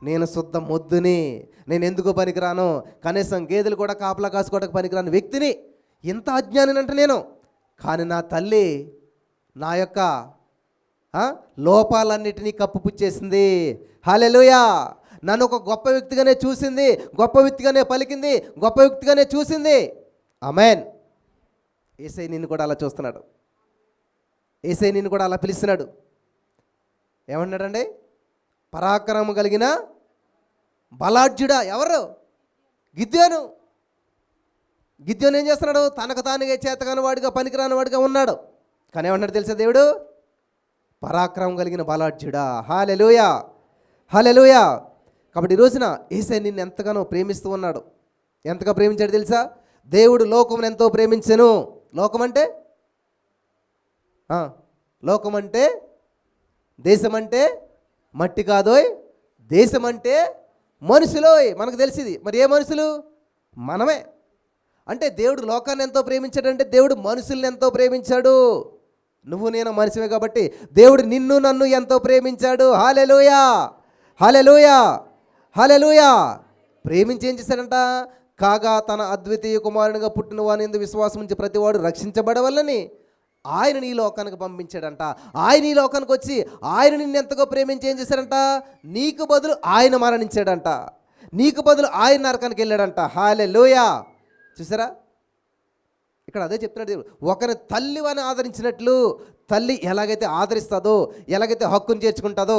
నేను శుద్ధ మొద్దుని, నేను ఎందుకు పనికిరాను, కనీసం గేదెలు కూడా కాపలా కాసుకోవడానికి పనికిరాని వ్యక్తిని, ఇంత అజ్ఞానినంటే నేను. కానీ నా తల్లి నా యొక్క లోపాలన్నిటినీ కప్పుపుచ్చేసింది. హల్లెలూయా. నన్ను ఒక గొప్ప వ్యక్తిగానే చూసింది, గొప్ప వ్యక్తిగానే పలికింది, గొప్ప వ్యక్తిగానే చూసింది. ఆమేన్. యేసయ్య నిన్ను కూడా అలా చూస్తున్నాడు, యేసయ్య నిన్ను కూడా అలా పిలుస్తున్నాడు. ఏమన్నాడండి? పరాక్రమం కలిగిన బలాఢ్యుడా. ఎవరు? గిద్యోను. గిద్యోను ఏం చేస్తున్నాడు? తనకు తానుగా చేతగాని వాడిగా పనికిరాని వాడిగా ఉన్నాడు. కానీ ఏమన్నాడు తెలుసా దేవుడు? పరాక్రమం కలిగిన బలాఢ్యుడా. హల్లెలూయా, హల్లెలూయా. కాబట్టి ఈ రోజున యేసయ్య నిన్ను ఎంతగానో ప్రేమిస్తూ ఉన్నాడు. ఎంతగా ప్రేమించాడు తెలుసా? దేవుడు లోకమును ఎంతో ప్రేమించెను. లోకమంటే లోకమంటే దేశమంటే మట్టి కాదోయ్, దేశమంటే మనుషులోయ్. మనకు తెలిసింది. మరి ఏ మనుషులు? మనమే. అంటే దేవుడు లోకాన్ని ఎంతో ప్రేమించాడంటే దేవుడు మనుషుల్ని ఎంతో ప్రేమించాడు. నువ్వు నేను మనిషివే కాబట్టి దేవుడు నిన్ను నన్ను ఎంతో ప్రేమించాడు. హల్లెలూయా, హల్లెలూయా, హల్లెలూయా. ప్రేమించి ఏం చేశాడంట? కాగా తన అద్వితీయ కుమారునిగా పుట్టిన వాని యందు విశ్వాసం ఉంచి ప్రతివాడు రక్షించబడవల్లని ఆయన ఈ లోకానికి పంపించాడంట. ఆయన ఈ లోకానికి వచ్చి ఆయన నిన్ను ఎంతగా ప్రేమించి ఏం చేశాడంట? నీకు బదులు ఆయన మరణించాడంట, నీకు బదులు ఆయన నరకానికి వెళ్ళాడంట. హల్లెలూయా. చూసారా? ఇక్కడ అదే చెప్తున్నాడు దేవుడు. ఒకరి తల్లి అని ఆదరించినట్లు తల్లి ఎలాగైతే ఆదరిస్తుందో, ఎలాగైతే హక్కును చేర్చుకుంటుందో,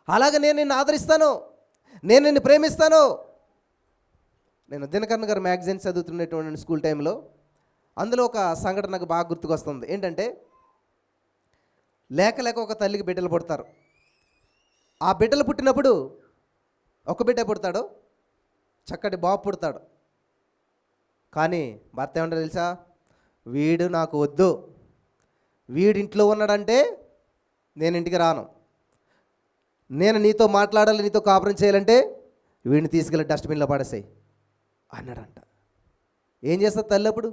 అలాగే నేను నిన్ను ఆదరిస్తాను, నేను నిన్ను ప్రేమిస్తాను. నేను దినకరన్ గారు మ్యాగజైన్స్ చదువుతున్నటువంటి స్కూల్ టైంలో అందులో ఒక సంఘటన నాకు బాగా గుర్తుకొస్తుంది. ఏంటంటే లేక లేక ఒక తల్లికి బిడ్డలు పుడతారు. ఆ బిడ్డలు పుట్టినప్పుడు ఒక బిడ్డ పుడతాడు, చక్కటి బాబు పుడతాడు. కానీ భర్త ఏమంటారు తెలుసా? వీడు నాకు వద్దు, వీడింట్లో ఉన్నాడంటే నేను ఇంటికి రాను, నేను నీతో మాట్లాడాలి, నీతో కాపురం చేయాలంటే వీడిని తీసుకెళ్ళి డస్ట్బిన్లో పడేసాయి అన్నాడంట. ఏం చేస్తుంది తల్లి అప్పుడు?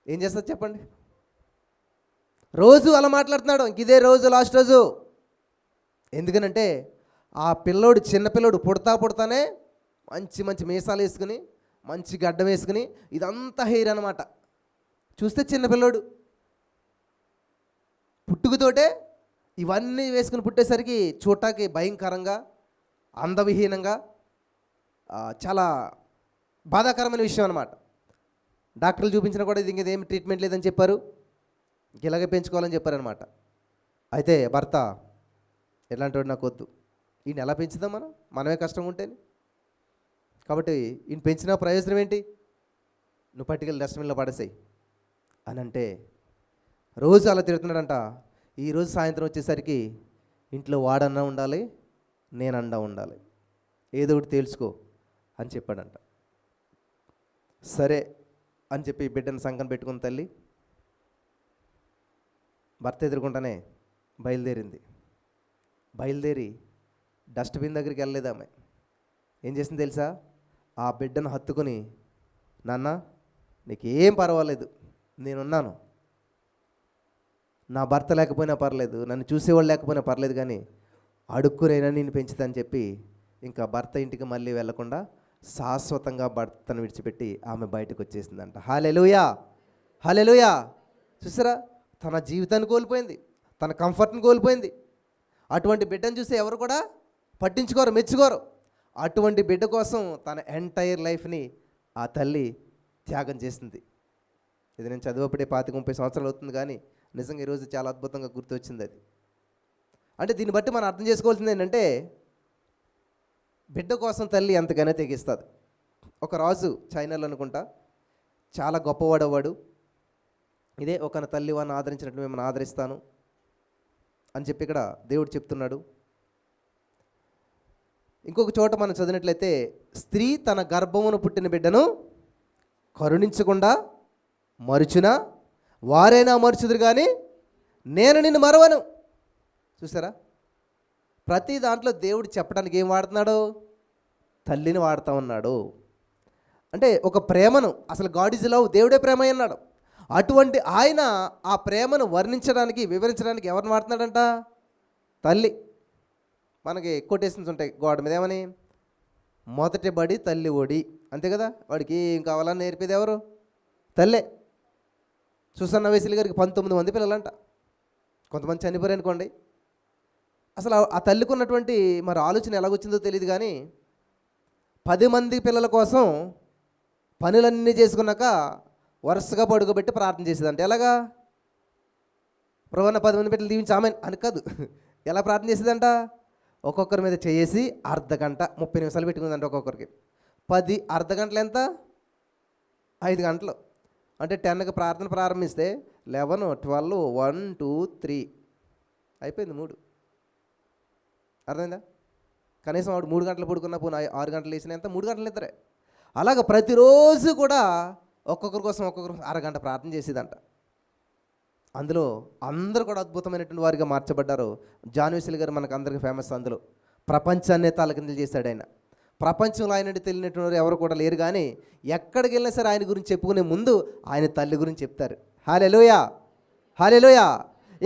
ఏం చేస్తుంది చెప్పండి? రోజు అలా మాట్లాడుతున్నాడు. ఇంక ఇదే రోజు లాస్ట్ రోజు. ఎందుకనంటే ఆ పిల్లోడు, చిన్నపిల్లోడు పుడతానే మంచి మంచి మీసాలు వేసుకుని, మంచి గడ్డం వేసుకుని, ఇదంతా హెయిర్ అనమాట. చూస్తే చిన్నపిల్లోడు పుట్టుకతోటే ఇవన్నీ వేసుకుని పుట్టేసరికి చూడటానికి భయంకరంగా, అందవిహీనంగా, చాలా బాధాకరమైన విషయం అనమాట. డాక్టర్లు చూపించినా కూడా ఇది ఇంకేం ట్రీట్మెంట్ లేదని చెప్పారు, ఇలాగే పెంచుకోవాలని చెప్పారనమాట. అయితే భర్త ఎలాంటి వాడు నాకు వద్దు, ఈయన ఎలా పెంచుదాం మనమే కష్టంగా ఉంటేనే. కాబట్టి ఈయన పెంచిన ప్రయోజనం ఏంటి? నువ్వు పట్టుకెళ్ళి డస్ట్బిన్లో పడేసాయి అని అంటే రోజు అలా తిరుగుతున్నాడంట. ఈరోజు సాయంత్రం వచ్చేసరికి ఇంట్లో వాడన్నా ఉండాలి, నేనన్నా ఉండాలి, ఏదో ఒకటి తేల్చుకో అని చెప్పాడంట. సరే అని చెప్పి బిడ్డను సంకన పెట్టుకున్న తల్లి భర్త ఎదుర్కొంటానే బయలుదేరి డస్ట్బిన్ దగ్గరికి వెళ్ళలేదు ఆమె. ఏం చేసింది తెలుసా? ఆ బిడ్డను హత్తుకుని, నాన్న నీకేం పర్వాలేదు, నేనున్నాను, నా భర్త లేకపోయినా పర్లేదు, నన్ను చూసేవాళ్ళు లేకపోయినా పర్లేదు, కానీ అడుక్కునైనా నేను పెంచుతాను చెప్పి ఇంకా భర్త ఇంటికి మళ్ళీ వెళ్లకుండా శాశ్వతంగా భర్తను విడిచిపెట్టి ఆమె బయటకు వచ్చేసిందంట. హల్లెలూయా, హల్లెలూయా. చూసారా? తన జీవితాన్ని కోల్పోయింది, తన కంఫర్ట్ని కోల్పోయింది. అటువంటి బిడ్డను చూస్తే ఎవరు కూడా పట్టించుకోరు, మెచ్చుకోరు. అటువంటి బిడ్డ కోసం తన ఎంటైర్ లైఫ్ని ఆ తల్లి త్యాగం చేసింది. ఇది నేను చదివేప్పుడే 25-30 సంవత్సరాలు అవుతుంది, కానీ నిజంగా ఈరోజు చాలా అద్భుతంగా గుర్తొచ్చింది అది. అంటే దీన్ని బట్టి మనం అర్థం చేసుకోవాల్సింది ఏంటంటే, బిడ్డ కోసం తల్లి ఎంతగానో తెగిస్తుంది. ఒక రాజు చైనాలో అనుకుంటా, చాలా గొప్పవాడవాడు. ఇదే ఒక తల్లి వాడిని ఆదరించినట్టు మిమ్మల్ని ఆదరిస్తాను అని చెప్పి ఇక్కడ దేవుడు చెప్తున్నాడు. ఇంకొక చోట మనం చదివినట్లయితే, స్త్రీ తన గర్భమును పుట్టిన బిడ్డను కరుణించకుండా మరుచునా వారైనా మరుచుదురు కానీ నేను నిన్ను మరవను. చూసారా, ప్రతి దాంట్లో దేవుడు చెప్పడానికి ఏం వాడుతున్నాడు? తల్లిని వాడుతూ ఉన్నాడు. అంటే ఒక ప్రేమను, అసలు గాడ్ ఈజ్ లవ్, దేవుడే ప్రేమ అన్నాడు. అటువంటి ఆయన ఆ ప్రేమను వర్ణించడానికి, వివరించడానికి ఎవరిని వాడుతున్నాడంట? తల్లి. మనకి కొటేషన్స్ ఉంటాయి గోడ మీద, ఏమని? మొదటి బడి తల్లి ఒడి, అంతే కదా. వాడికి ఏం కావాలని నేర్పేది ఎవరు? తల్లే. సుసన్న వేసిలి గారికి 19 మంది పిల్లలంట. కొంతమంది చనిపోయారు అనుకోండి. అసలు ఆ తల్లికి ఉన్నటువంటి మరి ఆలోచన ఎలాగొచ్చిందో తెలియదు, కానీ 10 మంది పిల్లల కోసం పనులన్నీ చేసుకున్నాక వరుసగా పడుకోబెట్టి ప్రార్థన చేసేదంట. ఎలాగా? ప్రభువా 10 మంది బిడ్డలు దీవించి ఆమెన్ అని కాదు. ఎలా ప్రార్థన చేసేదంట? ఒక్కొక్కరి మీద చేసి అర్ధగంట 30 నిమిషాలు పెట్టుకుందంట ఒక్కొక్కరికి. 10 అర్ధగంటలు ఎంత? 5 గంటలు. అంటే 10కి ప్రార్థన ప్రారంభిస్తే 11, 12, 1, 2, 3 అయిపోయింది 3. అర్థమైందా? కనీసం వాడు 3 గంటలు పడుకున్నా, పోనీ 6 గంటలు వేసిన ఎంత? 3 గంటలు నిద్రే. అలాగ ప్రతిరోజు కూడా ఒక్కొక్కరి కోసం అరగంట ప్రార్థన చేసేదంట. అందులో అందరూ కూడా అద్భుతమైనటువంటి వారిగా మార్చబడ్డారు. జాన్ వెస్లీ గారు మనకు అందరికీ ఫేమస్. అందులో ప్రపంచాన్నే తలకిందులు చేశాడు ఆయన. ప్రపంచంలో ఆయన తెలియనటువంటి వారు ఎవరు కూడా లేరు, కానీ ఎక్కడికి వెళ్ళినా సరే ఆయన గురించి చెప్పుకునే ముందు ఆయన తల్లి గురించి చెప్తారు. హల్లెలూయా, హల్లెలూయా.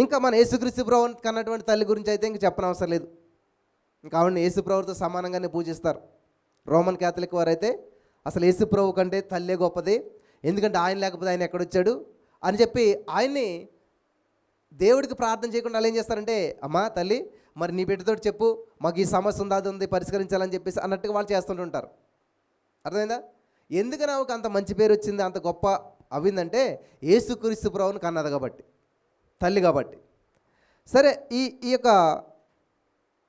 ఇంకా మన యేసుక్రీస్తు ప్రభువుని కన్నటువంటి తల్లి గురించి అయితే ఇంక చెప్పనవసరం లేదు. ఇంకా ఆవిడని యేసు ప్రభువుతో సమానంగానే పూజిస్తారు. రోమన్ క్యాథలిక్ వారైతే అసలు యేసు ప్రభు కంటే తల్లే గొప్పది, ఎందుకంటే ఆయన లేకపోతే ఆయన ఎక్కడొచ్చాడు అని చెప్పి ఆయన్ని దేవుడికి ప్రార్థన చేయకుండా వాళ్ళు ఏం చేస్తారంటే, అమ్మా తల్లి మరి నీ బిడ్డతో చెప్పు, మాకు ఈ సమస్య ఉంది, అది ఉంది, పరిష్కరించాలని చెప్పేసి అన్నట్టుగా వాళ్ళు చేస్తుంటుంటారు. అర్థమైందా? ఎందుకు నాకు అంత మంచి పేరు వచ్చింది, అంత గొప్ప అవిందంటే యేసుక్రీస్తు ప్రభువుని కన్నది కాబట్టి, తల్లి కాబట్టి. సరే, ఈ యొక్క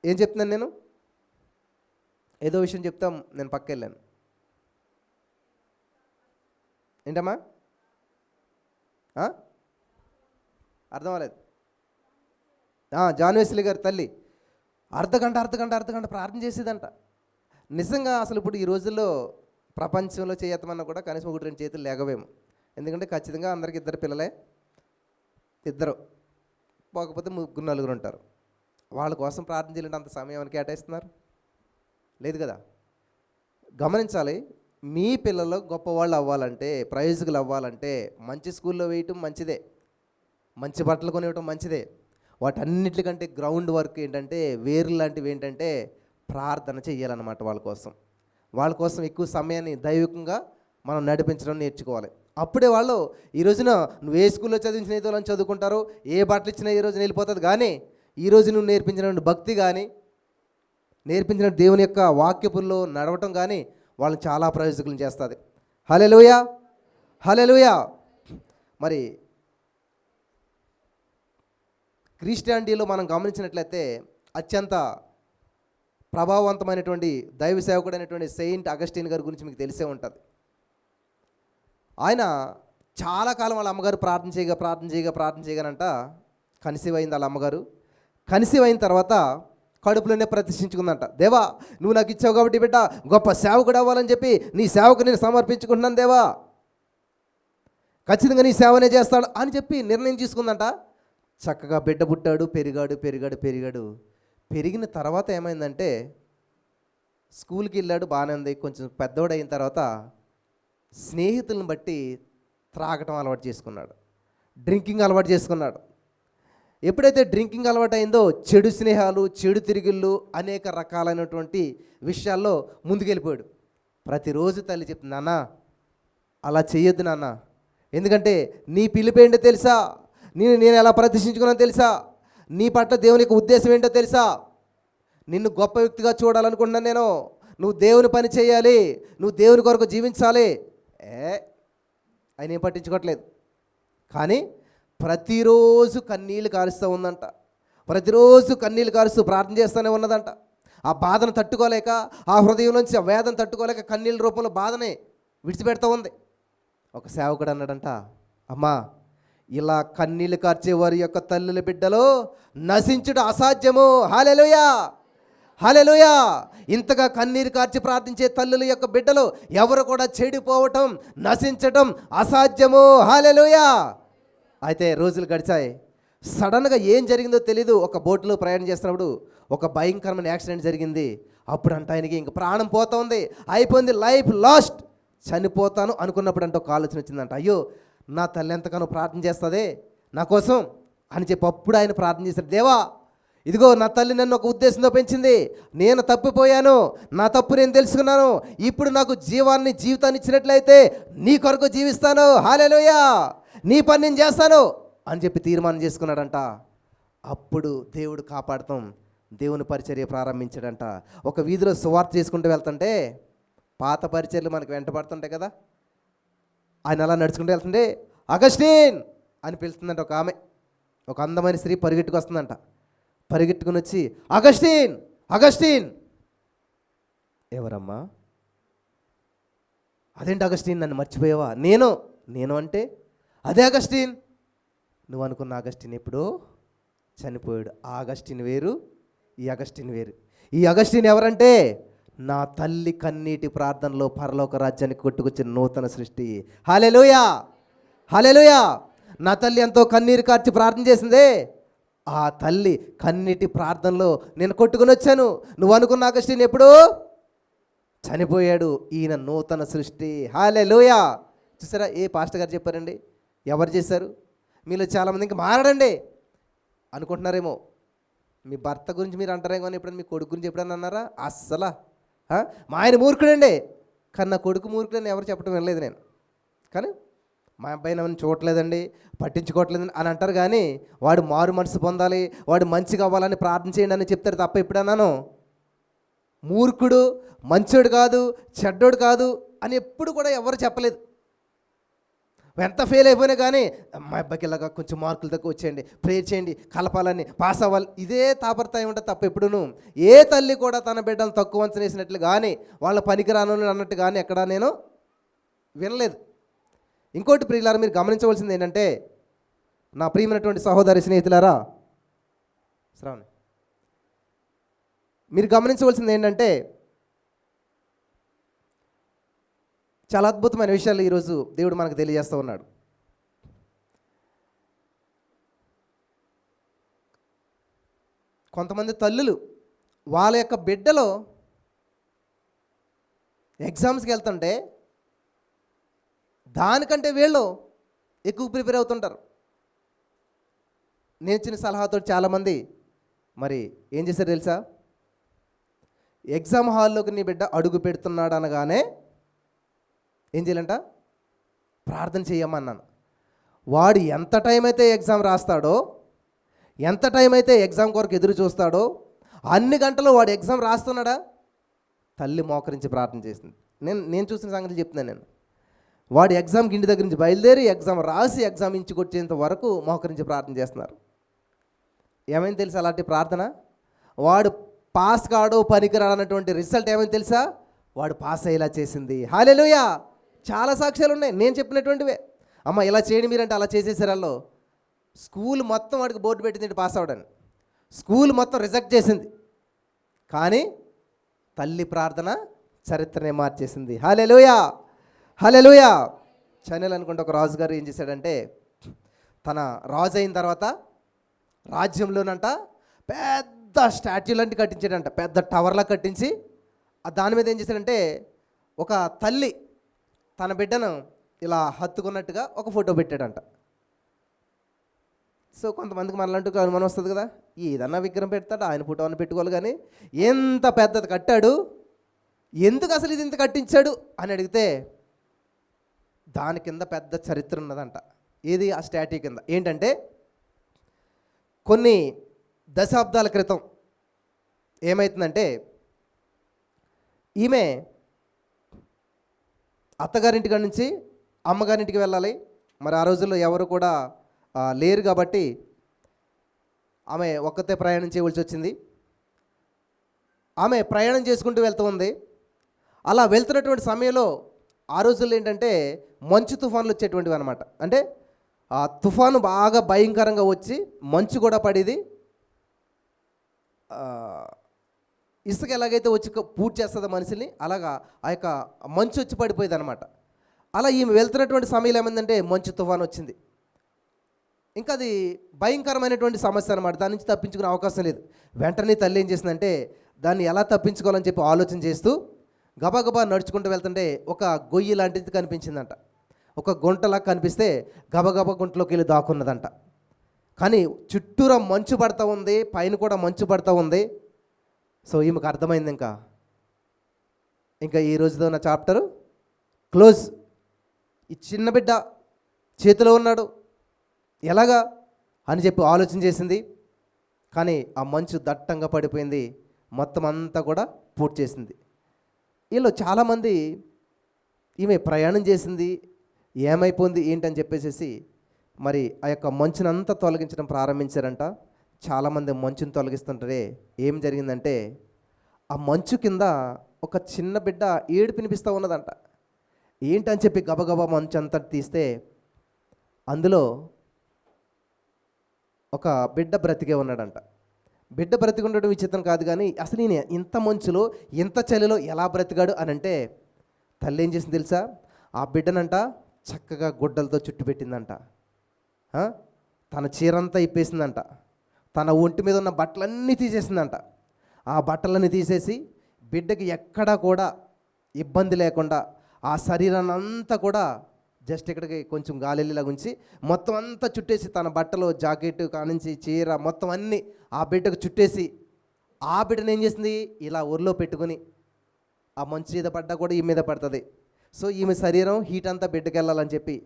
ఏం చెప్తున్నాను నేను? ఏదో విషయం చెప్తాం, నేను పక్క వెళ్ళాను. ఏంటమ్మా? అర్థం అవ్వలేదు. జాన్ వెస్లీ గారి తల్లి అర్ధగంట ప్రార్థన చేసేదంట. నిజంగా అసలు ఇప్పుడు ఈ రోజుల్లో ప్రపంచంలో చేయతమన్నా కూడా కనీసం 1-2 చేతులు లేకవేమో. ఎందుకంటే ఖచ్చితంగా అందరికి 2 పిల్లలే, 2 పోకపోతే 3-4 ఉంటారు. వాళ్ళ కోసం ప్రార్థన చేయాలంటే అంత సమయం అని కేటాయిస్తున్నారు? లేదు కదా. గమనించాలి, మీ పిల్లలు గొప్పవాళ్ళు అవ్వాలంటే, ప్రయోజకులు అవ్వాలంటే మంచి స్కూల్లో వేయటం మంచిదే, మంచి బట్టలు కొనివ్వటం మంచిదే. వాటన్నిటికంటే గ్రౌండ్ వర్క్ ఏంటంటే, వేరు లాంటివి ఏంటంటే ప్రార్థన చేయాలన్నమాట. వాళ్ళ కోసం ఎక్కువ సమయాన్ని దైవికంగా మనం నడిపించడం నేర్చుకోవాలి. అప్పుడే వాళ్ళు ఈ రోజున నువ్వు ఏ స్కూల్లో చదివించిన ఏదో చదువుకుంటారో, ఏ బట్టలు ఇచ్చినా ఈ రోజున వెళ్ళిపోతుంది. కానీ ఈరోజు నువ్వు నేర్పించిన భక్తి కానీ, నేర్పించిన దేవుని యొక్క వాక్యపుల్లో నడవటం కానీ వాళ్ళని చాలా ప్రయోజకులను చేస్తుంది. హల్లెలూయా, హల్లెలూయా. మరి క్రిస్టియానిటీలో మనం గమనించినట్లయితే అత్యంత ప్రభావవంతమైనటువంటి దైవ సేవకుడైనటువంటి సెయింట్ అగస్టిన్ గారి గురించి మీకు తెలిసే ఉంటుంది. ఆయన చాలా కాలం వాళ్ళ అమ్మగారు ప్రార్థన చేయగానంట కన్సీవ్ అయింది వాళ్ళ అమ్మగారు. కన్సీవ్ అయిన తర్వాత కడుపులోనే ప్రతిష్ఠించుకుందంట. దేవా నువ్వు నాకు ఇచ్చావు కాబట్టి బిడ్డ గొప్ప సేవకుడు అవ్వాలని చెప్పి నీ సేవకు నేను సమర్పించుకుంటున్నాను దేవా, ఖచ్చితంగా నీ సేవనే చేస్తాడు అని చెప్పి నిర్ణయం తీసుకుందంట. చక్కగా బిడ్డ పుట్టాడు, పెరిగాడు. పెరిగిన తర్వాత ఏమైందంటే స్కూల్కి వెళ్ళాడు, బాగానే ఉంది. కొంచెం పెద్దోడు అయిన తర్వాత స్నేహితులను బట్టి త్రాగటం అలవాటు చేసుకున్నాడు, డ్రింకింగ్ అలవాటు చేసుకున్నాడు. ఎప్పుడైతే డ్రింకింగ్ అలవాటు అయిందో చెడు స్నేహాలు, చెడు తిరుగుళ్ళు, అనేక రకాలైనటువంటి విషయాల్లో ముందుకెళ్ళిపోయాడు. ప్రతిరోజు తల్లి చెప్తుంది, నాన్న అలా చెయ్యొద్దు నాన్న, ఎందుకంటే నీ పిలుపు ఏంటో తెలుసా, నేను ఎలా ప్రతిష్ఠించుకున్నానో తెలుసా, నీ పట్ల దేవుని యొక్క ఉద్దేశం ఏంటో తెలుసా, నిన్ను గొప్ప వ్యక్తిగా చూడాలనుకుంటున్నాను నేను. నువ్వు దేవుని పని చేయాలి, నువ్వు దేవుని కొరకు జీవించాలి. ఆయన ఏం పట్టించుకోవట్లేదు. కానీ ప్రతిరోజు కన్నీళ్ళు కారుస్తూ ఉందంట. ప్రతిరోజు కన్నీళ్ళు కారుస్తూ ప్రార్థన చేస్తూనే ఉన్నదంట. ఆ బాధను తట్టుకోలేక, ఆ హృదయం నుంచి ఆ వేదన తట్టుకోలేక కన్నీళ్ళ రూపంలో బాధనే విడిచిపెడతా ఉంది. ఒక సేవకుడు అన్నాడంట, అమ్మా, ఇలా కన్నీళ్ళు కార్చే వారి యొక్క తల్లుల బిడ్డలో నశించుట అసాధ్యము. హల్లెలూయా, హల్లెలూయా. ఇంతగా కన్నీరు కార్చి ప్రార్థించే తల్లుల యొక్క బిడ్డలు ఎవరు కూడా చెడిపోవటం, నశించటం అసాధ్యము. హల్లెలూయా. అయితే రోజులు గడిచాయి. సడన్గా ఏం జరిగిందో తెలీదు. ఒక బోట్లో ప్రయాణం చేస్తున్నప్పుడు ఒక భయంకరమైన యాక్సిడెంట్ జరిగింది. అప్పుడు అంట ఆయనకి ఇంక ప్రాణం పోతుంది, అయిపోయింది, లైఫ్ లాస్ట్, చనిపోతాను అనుకున్నప్పుడు అంటే ఒక ఆలోచన వచ్చిందంట. అయ్యో, నా తల్లి ఎంతగానో ప్రార్థన చేస్తుంది నా కోసం అని చెప్పి అప్పుడు ఆయన ప్రార్థన చేశారు. దేవా, ఇదిగో నా తల్లి నన్ను ఒక ఉద్దేశంతో పెంచింది, నేను తప్పిపోయాను, నా తప్పు నేను తెలుసుకున్నాను, ఇప్పుడు నాకు జీవితాన్ని ఇచ్చినట్లయితే నీ కొరకు జీవిస్తాను. హల్లెలూయా, నీ పని నేను చేస్తాను అని చెప్పి తీర్మానం చేసుకున్నాడంట. అప్పుడు దేవుడు కాపాడతాం, దేవుని పరిచర్య ప్రారంభించాడంట. ఒక వీధిలో సువార్త చేసుకుంటూ వెళ్తుంటే పాత పరిచర్యలు మనకు వెంటబడుతుంటాయి కదా. ఆయన అలా నడుచుకుంటూ వెళ్తుంటే అగస్టిన్ అని పిలుస్తుందంట ఒక ఆమె. ఒక అందమైన స్త్రీ పరిగెట్టుకు వస్తుందంట. పరిగెట్టుకుని వచ్చి, అగస్టిన్, అగస్టిన్. ఎవరమ్మా? అదేంటి అగస్టిన్, నన్ను మర్చిపోయావా? నేను అంటే అదే అగస్టిన్. నువ్వు అనుకున్న అగస్టిన్ ఎప్పుడో చనిపోయాడు. ఆ అగస్టిన్ వేరు, ఈ అగస్టిన్ వేరు. ఈ అగస్టిన్ ఎవరంటే నా తల్లి కన్నీటి ప్రార్థనలో పరలోక రాజ్యానికి కొట్టుకొచ్చిన నూతన సృష్టి. హల్లెలూయా, హల్లెలూయా. నా తల్లి ఎంతో కన్నీరు కార్చి ప్రార్థన చేసిందే, ఆ తల్లి కన్నీటి ప్రార్థనలో నేను కొట్టుకుని వచ్చాను. నువ్వు అనుకున్న అగస్టిన్ ఎప్పుడో చనిపోయాడు, ఈయన నూతన సృష్టి. హల్లెలూయా. చూసారా, ఏ పాస్టర్ గారు చెప్పారండి? ఎవరు చేశారు? మీలో చాలామంది ఇంకా మారడండి అనుకుంటున్నారేమో. మీ భర్త గురించి మీరు అంటారేమో, కానీ ఎప్పుడైనా మీ కొడుకు గురించి ఎప్పుడైనా అన్నారా? అస్సలా. మా ఆయన మూర్ఖుడండి, కానీ నా కొడుకు మూర్ఖుడని ఎవరు చెప్పడం వినలేదు నేను. కానీ మా అబ్బాయిని ఎవరిని చూడట్లేదండి, పట్టించుకోవట్లేదని అని అంటారు. కానీ వాడు మారు మనసు పొందాలి, వాడు మంచిగా అవ్వాలని ప్రార్థన చేయండి అని చెప్తారు తప్ప ఎప్పుడన్నాను మూర్ఖుడు, మంచోడు కాదు, చెడ్డోడు కాదు అని ఎప్పుడు కూడా ఎవరు చెప్పలేదు. ఎంత ఫెయిల్ అయిపోయినా కానీ మా అబ్బాయికి ఇలాగా కొంచెం మార్కులు తక్కువ వచ్చేయండి, ప్రేయర్ చేయండి, కలపాలని, పాస్ అవ్వాలి, ఇదే తాపర్తాయి ఉంటుంది తప్ప ఎప్పుడును ఏ తల్లి కూడా తన బిడ్డలు తక్కువ అంచనేసినట్లు కానీ వాళ్ళ పనికిరాను అన్నట్టు కానీ ఎక్కడా నేను వినలేదు. ఇంకోటి ప్రియులారా, మీరు గమనించవలసింది ఏంటంటే, నా ప్రియమైనటువంటి సహోదరి స్నేహితులారా, శ్రావణి, మీరు గమనించవలసింది ఏంటంటే, చాలా అద్భుతమైన విషయాలు ఈరోజు దేవుడు మనకు తెలియజేస్తూ ఉన్నాడు. కొంతమంది తల్లులు వాళ్ళ యొక్క బిడ్డలో ఎగ్జామ్స్కి వెళ్తుంటే దానికంటే వీళ్ళు ఎక్కువ ప్రిపేర్ అవుతుంటారు. నేను ఇచ్చిన సలహాతో చాలామంది మరి ఏం చేశారు తెలుసా? ఎగ్జామ్ హాల్లోకి నీ బిడ్డ అడుగు పెడుతున్నాడు అనగానే ఏం చేయాలంట? ప్రార్థన చేయమన్నాను. వాడు ఎంత టైం అయితే ఎగ్జామ్ రాస్తాడో, ఎంత టైం అయితే ఎగ్జామ్ కొరకు ఎదురు చూస్తాడో, అన్ని గంటలు వాడు ఎగ్జామ్ రాస్తున్నాడా, తల్లి మోకరించి ప్రార్థన చేసింది. నేను చూసిన సంగతి చెప్తున్నాను నేను. వాడు ఎగ్జామ్కి ఇంటి దగ్గర నుంచి బయలుదేరి ఎగ్జామ్ రాసి ఎగ్జామ్ ఇంచుకొచ్చేంత వరకు మోకరించి ప్రార్థన చేస్తున్నారు. ఏమైంది తెలుసా అలాంటి ప్రార్థన? వాడు పాస్ కాడు, పనికిరాడన్నటువంటి రిజల్ట్ ఏమైంది తెలుసా? వాడు పాస్ అయ్యేలా చేసింది. హల్లెలూయా. చాలా సాక్ష్యాలు ఉన్నాయి నేను చెప్పినటువంటివే. అమ్మ ఇలా చేయండి మీరంటే అలా చేసేసారు. వాళ్ళు స్కూల్ మొత్తం వాడికి బోర్డు పెట్టింది పాస్ అవ్వడానికి, స్కూల్ మొత్తం రిజెక్ట్ చేసింది, కానీ తల్లి ప్రార్థన చరిత్రనే మార్చేసింది. హల్లెలూయా, హల్లెలూయా. చైనాలో అనుకుంటే ఒక రాజుగారు ఏం చేశాడంటే, తన రాజు అయిన తర్వాత రాజ్యంలోనంట పెద్ద స్టాట్యూ లాంటి కట్టించాడంట, పెద్ద టవర్లా కట్టించి దాని మీద ఏం చేశాడంటే, ఒక తల్లి తన బిడ్డను ఇలా హత్తుకున్నట్టుగా ఒక ఫోటో పెట్టాడంట. సో కొంతమందికి మనలాంటి అనుమానం వస్తుంది కదా, ఏదన్నా విగ్రహం పెడతాడు, ఆయన ఫోటో అని పెట్టుకోవాలి, కానీ ఎంత పెద్దది కట్టాడు, ఎందుకు అసలు ఇది ఇంత కట్టించాడు అని అడిగితే దాని కింద పెద్ద చరిత్ర ఉన్నదంట. ఏది? ఆ స్టాట్యూ కింద ఏంటంటే, కొన్ని దశాబ్దాల క్రితం ఏమవుతుందంటే ఈమె అత్తగారింటికాడ నుంచి అమ్మగారింటికి వెళ్ళాలి. మరి ఆ రోజుల్లో ఎవరు కూడా లేరు కాబట్టి ఆమె ఒక్కతే ప్రయాణం చేయవలసి వచ్చింది. ఆమె ప్రయాణం చేసుకుంటూ వెళ్తూ ఉంది. అలా వెళ్తున్నటువంటి సమయంలో ఆ రోజుల్లో ఏంటంటే మంచు తుఫాన్లు వచ్చేటువంటివి అనమాట. అంటే ఆ తుఫాను బాగా భయంకరంగా వచ్చి మంచు కూడా పడేది. ఇసుక ఎలాగైతే వచ్చి పూర్తి చేస్తుందో మనిషిని, అలాగా ఆ యొక్క మంచు వచ్చి పడిపోయేది అనమాట. అలా ఈమె వెళ్తున్నటువంటి సమయంలో ఏమైందంటే మంచు తుఫాను వచ్చింది. ఇంకా అది భయంకరమైనటువంటి సమస్య అనమాట. దాని నుంచి తప్పించుకునే అవకాశం లేదు. వెంటనే తల్లి ఏం చేసిందంటే దాన్ని ఎలా తప్పించుకోవాలని చెప్పి ఆలోచన చేస్తూ గబగబా నడుచుకుంటూ వెళ్తుంటే ఒక గొయ్యి లాంటిది కనిపించిందంట. ఒక గుంటలా కనిపిస్తే గబగబా గుంటలోకి వెళ్ళి దాక్కున్నదంట. కానీ చుట్టూరా మంచు పడతా ఉంది, పైన కూడా మంచు పడతా ఉంది. సో ఈమెకు అర్థమైంది, ఇంకా ఈ రోజుతో నా చాప్టరు క్లోజ్. ఈ చిన్న బిడ్డ చేతిలో ఉన్నాడు, ఎలాగా అని చెప్పి ఆలోచన చేసింది. కానీ ఆ మంచు దట్టంగా పడిపోయింది, మొత్తం అంతా కూడా పూర్తి చేసింది. వీళ్ళు చాలామంది ఈమె ప్రయాణం చేసింది ఏమైపోయింది ఏంటని చెప్పేసి మరి ఆ యొక్క మంచునంతా తొలగించడం ప్రారంభించారంట. చాలామంది మంచుని తొలగిస్తుంటారే, ఏం జరిగిందంటే ఆ మంచు కింద ఒక చిన్న బిడ్డ ఏడుపు వినిపిస్తూ ఉన్నదంట. ఏంటని చెప్పి గబగబా మంచు అంతా తీస్తే అందులో ఒక బిడ్డ బ్రతికే ఉన్నాడంట. బిడ్డ బ్రతికి ఉండడం విచిత్రం కాదు, కానీ అసలు నేను ఇంత మంచులో ఇంత చలిలో ఎలా బ్రతికాడు అని అంటే తల్లి ఏం చేసింది తెలుసా? ఆ బిడ్డనంట చక్కగా గుడ్డలతో చుట్టుపెట్టిందంట. తన చీరంతా ఇప్పేసిందంట. తన ఒంటి మీద ఉన్న బట్టలన్నీ తీసేసిందంట. ఆ బట్టలన్నీ తీసేసి బిడ్డకి ఎక్కడా కూడా ఇబ్బంది లేకుండా ఆ శరీరాన్ని అంతా కూడా జస్ట్ ఇక్కడికి కొంచెం గాలిలాగా ఉంచి మొత్తం అంతా చుట్టేసి తన బట్టలు జాకెట్ కానించి చీర మొత్తం అన్నీ ఆ బిడ్డకు చుట్టేసి ఆ బిడ్డను ఏం చేసింది ఇలా ఒరిలో పెట్టుకుని ఆ మంచు మీద పడ్డా కూడా ఈ మీద పడుతుంది. సో ఈమె శరీరం హీట్ అంతా బిడ్డకి వెళ్ళాలని చెప్పి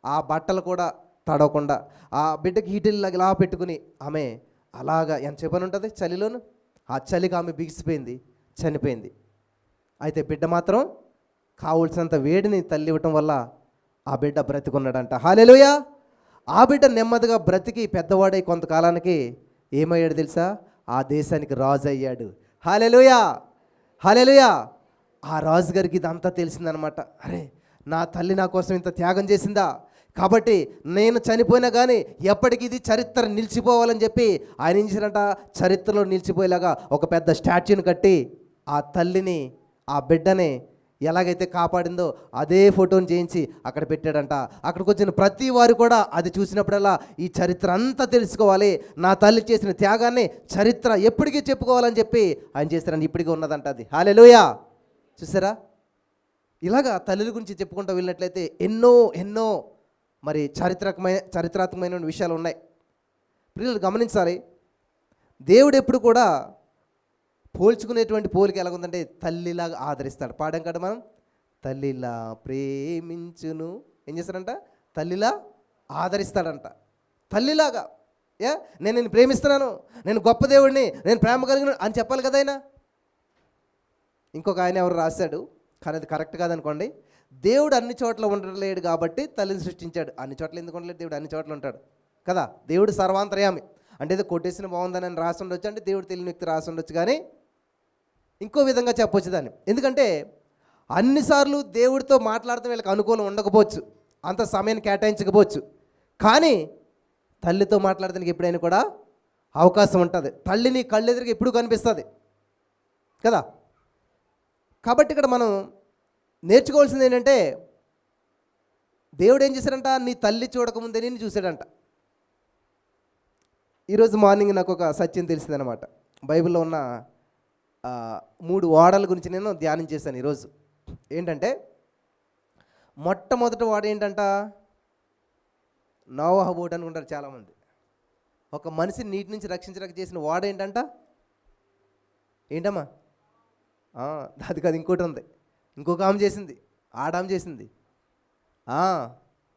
ఆ బట్టలు కూడా తడవకుండా ఆ బిడ్డకి హీట్ ఇలా పెట్టుకుని ఆమె అలాగా ఎంత చెప్పని ఉంటుంది చలిలోను. ఆ చలికి ఆమె బిగిసిపోయింది, చనిపోయింది. అయితే బిడ్డ మాత్రం కావలసినంత వేడిని తల్లి ఇవ్వటం వల్ల ఆ బిడ్డ బ్రతికున్నాడంట. హల్లెలూయా. ఆ బిడ్డ నెమ్మదిగా బ్రతికి పెద్దవాడై కొంతకాలానికి ఏమయ్యాడు తెలుసా? ఆ దేశానికి రాజు అయ్యాడు. హల్లెలూయా, హల్లెలూయా. ఆ రాజుగారికి ఇదంతా తెలిసిందనమాట. అరే, నా తల్లి నా కోసం ఇంత త్యాగం చేసిందా, కాబట్టి నేను చనిపోయినా కానీ ఎప్పటికీ ఇది చరిత్ర నిలిచిపోవాలని చెప్పి ఆయన ఏం చేశారంట, చరిత్రలో నిలిచిపోయేలాగా ఒక పెద్ద స్టాచ్యూని కట్టి ఆ తల్లిని ఆ బిడ్డని ఎలాగైతే కాపాడిందో అదే ఫోటోని చేయించి అక్కడ పెట్టాడంట. అక్కడికి వచ్చిన ప్రతి వారు కూడా అది చూసినప్పుడల్లా ఈ చరిత్ర అంతా తెలుసుకోవాలి, నా తల్లి చేసిన త్యాగాన్ని చరిత్ర ఎప్పటికీ చెప్పుకోవాలని చెప్పి ఆయన చేస్తారని ఇప్పటికీ ఉన్నదంట అది. హల్లెలూయా. చూసారా, ఇలాగా తల్లుల గురించి చెప్పుకుంటూ వెళ్ళినట్లయితే ఎన్నో ఎన్నో మరి చారిత్రాత్మకమైన విషయాలు ఉన్నాయి. పిల్లలు గమనించాలి, దేవుడు ఎప్పుడు కూడా పోల్చుకునేటువంటి పోలిక ఎలాగుందంటే తల్లిలాగా ఆదరిస్తాడు. పాడాం కదా మనం, తల్లిలా ప్రేమించును. ఏం చేస్తాడంట? తల్లిలా ఆదరిస్తాడంట. తల్లిలాగా నేను నిన్ను ప్రేమిస్తున్నాను, నేను గొప్ప దేవుడిని, నేను ప్రేమ కలిగిన అని చెప్పాలి కదా ఆయన. ఇంకొక ఆయన ఎవరు రాశాడు, కానీ అది కరెక్ట్ కాదనుకోండి. దేవుడు అన్ని చోట్ల ఉండలేడు కాబట్టి తల్లిని సృష్టించాడు. అన్ని చోట్ల ఎందుకు ఉండలేడు? దేవుడు అన్ని చోట్ల ఉంటాడు కదా. దేవుడు సర్వాంతర్యామి అంటే ఏదో కొట్టేసిన బాగుందని రాసి ఉండొచ్చు, అంటే దేవుడు తెలియని వ్యక్తి రాసి ఉండొచ్చు. కానీ ఇంకో విధంగా చెప్పొచ్చు దాన్ని. ఎందుకంటే అన్నిసార్లు దేవుడితో మాట్లాడటం వీళ్ళకి అనుకూలం ఉండకపోవచ్చు, అంత సమయాన్ని కేటాయించకపోవచ్చు. కానీ తల్లితో మాట్లాడటానికి ఎప్పుడైనా కూడా అవకాశం ఉంటుంది. తల్లిని కళ్ళెదురుగా ఎప్పుడు కనిపిస్తుంది కదా. కాబట్టి ఇక్కడ మనం నేర్చుకోవాల్సింది ఏంటంటే, దేవుడు ఏం చేశాడంట, నీ తల్లి చూడకముందే నేను చూశాడంట. ఈరోజు మార్నింగ్ నాకు ఒక సత్యం తెలిసిందనమాట. బైబిల్లో ఉన్న 3 ఓడల గురించి నేను ధ్యానం చేశాను ఈరోజు. ఏంటంటే మొట్టమొదటి ఓడ ఏంటంట, నోవహు బోట్ అనుకుంటారు చాలామంది. ఒక మనిషిని నీటి నుంచి రక్షించడానికి చేసిన ఓడ ఏంటంట, ఏంటమ్మా? అది కాదు, ఇంకోటి ఉంది. ఇంకొక ఆమె చేసింది, ఆడామె చేసింది.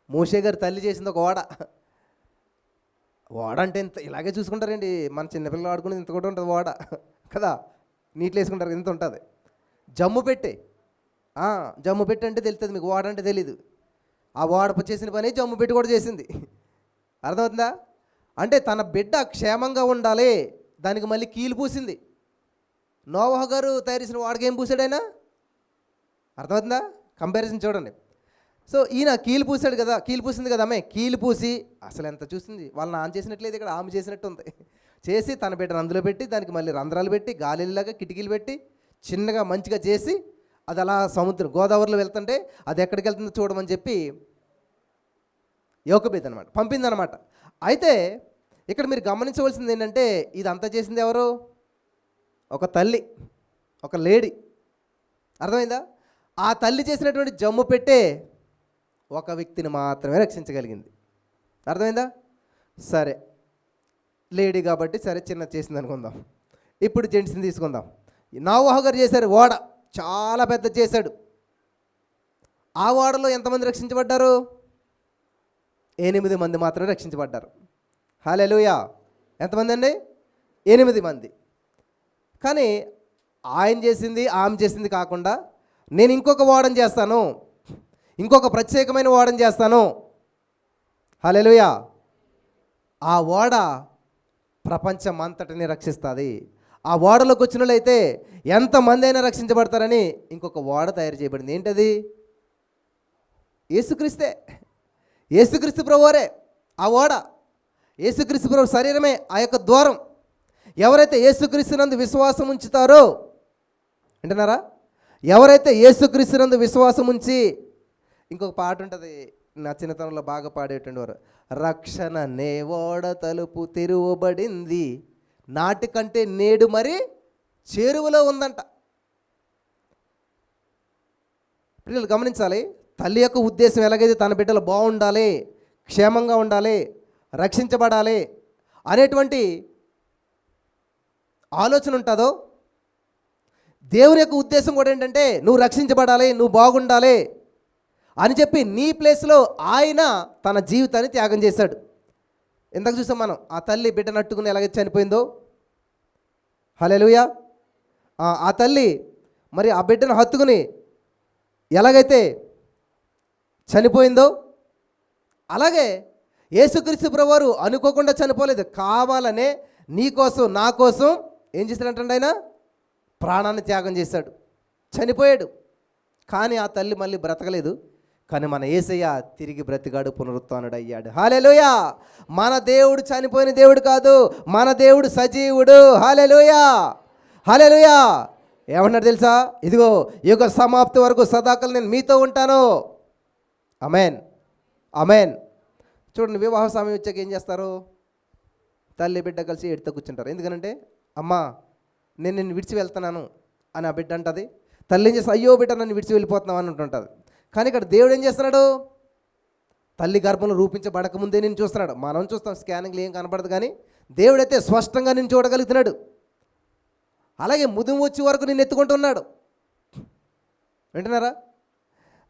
మోషే గారి తల్లి చేసింది ఒక ఓడ. ఓడ అంటే ఇంత ఇలాగే చూసుకుంటారండి, మన చిన్నపిల్లలు ఆడుకునేది ఇంత కూడా ఉంటుంది ఓడ కదా. నీటిలో వేసుకుంటారు, ఇంత ఉంటుంది. జమ్ము పెట్టే, జమ్ము పెట్టి అంటే తెలుస్తుంది మీకు, ఓడ అంటే తెలీదు. ఆ ఓడ చేసిన పని జమ్ము పెట్టి కూడా చేసింది. అర్థమవుతుందా? అంటే తన బిడ్డ క్షేమంగా ఉండాలి, దానికి మళ్ళీ కీలు పూసింది. నోవహు గారు తయారు చేసిన వాడికి ఏం పూసాడు ఆయన? అర్థమవుతుందా? కంపారిజన్ చూడండి. సో ఈయన కీలు పూసాడు కదా, కీలు పూసింది కదా ఆమె, కీలు పూసి అసలు ఎంత చూసింది, వాళ్ళని ఆన్ చేసినట్లేదు, ఇక్కడ ఆమె చేసినట్టు ఉంది. చేసి తన బిడ్డను అందులో పెట్టి దానికి మళ్ళీ రంధ్రాలు పెట్టి గాలిలాగా కిటికీలు పెట్టి చిన్నగా మంచిగా చేసి అది అలా సముద్రం గోదావరిలో వెళ్తుంటే అది ఎక్కడికి వెళ్తుందో చూడమని చెప్పి యోకోబేదు అనమాట పంపిందనమాట. అయితే ఇక్కడ మీరు గమనించవలసింది ఏంటంటే ఇదంతా చేసింది ఎవరు? ఒక తల్లి, ఒక లేడీ. అర్థమైందా? ఆ తల్లి చేసినటువంటి జమ్ము పెట్టే ఒక వ్యక్తిని మాత్రమే రక్షించగలిగింది. అర్థమైందా? సరే, లేడీ కాబట్టి సరే చిన్న చేసింది అనుకుందాం. ఇప్పుడు జెంట్స్ని తీసుకుందాం. నోవహు గారు చేశారు ఓడ, చాలా పెద్ద చేశాడు. ఆ ఓడలో ఎంతమంది రక్షించబడ్డారు? 8 మంది మాత్రమే రక్షించబడ్డారు. హల్లెలూయా! ఎంతమంది అండి? 8 మంది. కానీ ఆయన చేసింది ఆమె చేసింది కాకుండా నేను ఇంకొక ఓడని చేస్తాను, ఇంకొక ప్రత్యేకమైన ఓడని చేస్తాను. హల్లెలూయా! ఆ ఓడ ప్రపంచం అంతటిని రక్షిస్తుంది. ఆ ఓడలోకి వచ్చిన వాళ్ళైతే ఎంతమంది అయినా రక్షించబడతారని ఇంకొక ఓడ తయారు చేయబడింది. ఏంటది? యేసుక్రీస్తే, యేసుక్రీస్తు ప్రభువారే ఆ ఓడ. యేసుక్రీస్తు ప్రభు శరీరమే ఆ యొక్క ద్వారం. ఎవరైతే యేసుక్రీస్తునందు విశ్వాసం ఉంచుతారో, వింటున్నారా? ఎవరైతే యేసుక్రీస్తునందు విశ్వాసం ఉంచి, ఇంకొక పాట ఉంటుంది నా చిన్నతనంలో బాగా పాడేటువంటి వారు, రక్షణ నే ఓడ తలుపు తెరువబడింది, నాటికంటే నేడు మరి చేరువలో ఉందంట. పిల్లలు గమనించాలి, తల్లి యొక్క ఉద్దేశం ఎలాగైతే తన బిడ్డలు బాగుండాలి, క్షేమంగా ఉండాలి, రక్షించబడాలి అనేటువంటి ఆలోచన ఉంటుందో, దేవుని యొక్క ఉద్దేశం కూడా ఏంటంటే నువ్వు రక్షించబడాలి, నువ్వు బాగుండాలి అని చెప్పి నీ ప్లేస్లో ఆయన తన జీవితాన్ని త్యాగం చేశాడు. ఇందాక చూసాం మనం, ఆ తల్లి బిడ్డను అట్టుకుని ఎలాగైతే చనిపోయిందో. హల్లెలూయా! ఆ తల్లి మరి ఆ బిడ్డను హత్తుకుని ఎలాగైతే చనిపోయిందో, అలాగే యేసుక్రీస్తు ప్రభువారు అనుకోకుండా చనిపోలేదు, కావాలనే నీ కోసం నా కోసం ఏం చేశాడంటే ఆయన ప్రాణాన్ని త్యాగం చేశాడు, చనిపోయాడు. కానీ ఆ తల్లి మళ్ళీ బ్రతకలేదు. కానీ మన యేసయ్య తిరిగి బ్రతికాడు, పునరుత్థానుడు అయ్యాడు. హల్లెలూయా! మన దేవుడు చనిపోయిన దేవుడు కాదు, మన దేవుడు సజీవుడు. హల్లెలూయా! హల్లెలూయా! ఏమన్నాడు తెలుసా? ఇదిగో యుగ సమాప్తి వరకు సదాకాలం నేను మీతో ఉంటాను. ఆమేన్, ఆమేన్. చూడండి, వివాహ సమయం వచ్చాక ఏం చేస్తారు? తల్లి బిడ్డ కలిసి ఎడుతూ కూర్చుంటారు. ఎందుకనంటే అమ్మా నేను నిన్ను విడిచి వెళ్తున్నాను అని ఆ బిడ్డ అంటుంది. తల్లి ఏం చేస్తా, అయ్యో బిడ్డ నన్ను విడిచి వెళ్ళిపోతున్నావు అని ఉంటుంటుంది. కానీ ఇక్కడ దేవుడు ఏం చేస్తున్నాడు? తల్లి గర్భంలో రూపించబడక ముందే నేను చూస్తున్నాడు. మనం చూస్తాం స్కానింగ్లు ఏం కనపడదు, కానీ దేవుడైతే స్పష్టంగా నేను చూడగలుగుతున్నాడు. అలాగే ముదుము వచ్చే వరకు నేను ఎత్తుకుంటున్నాడు. వింటున్నారా?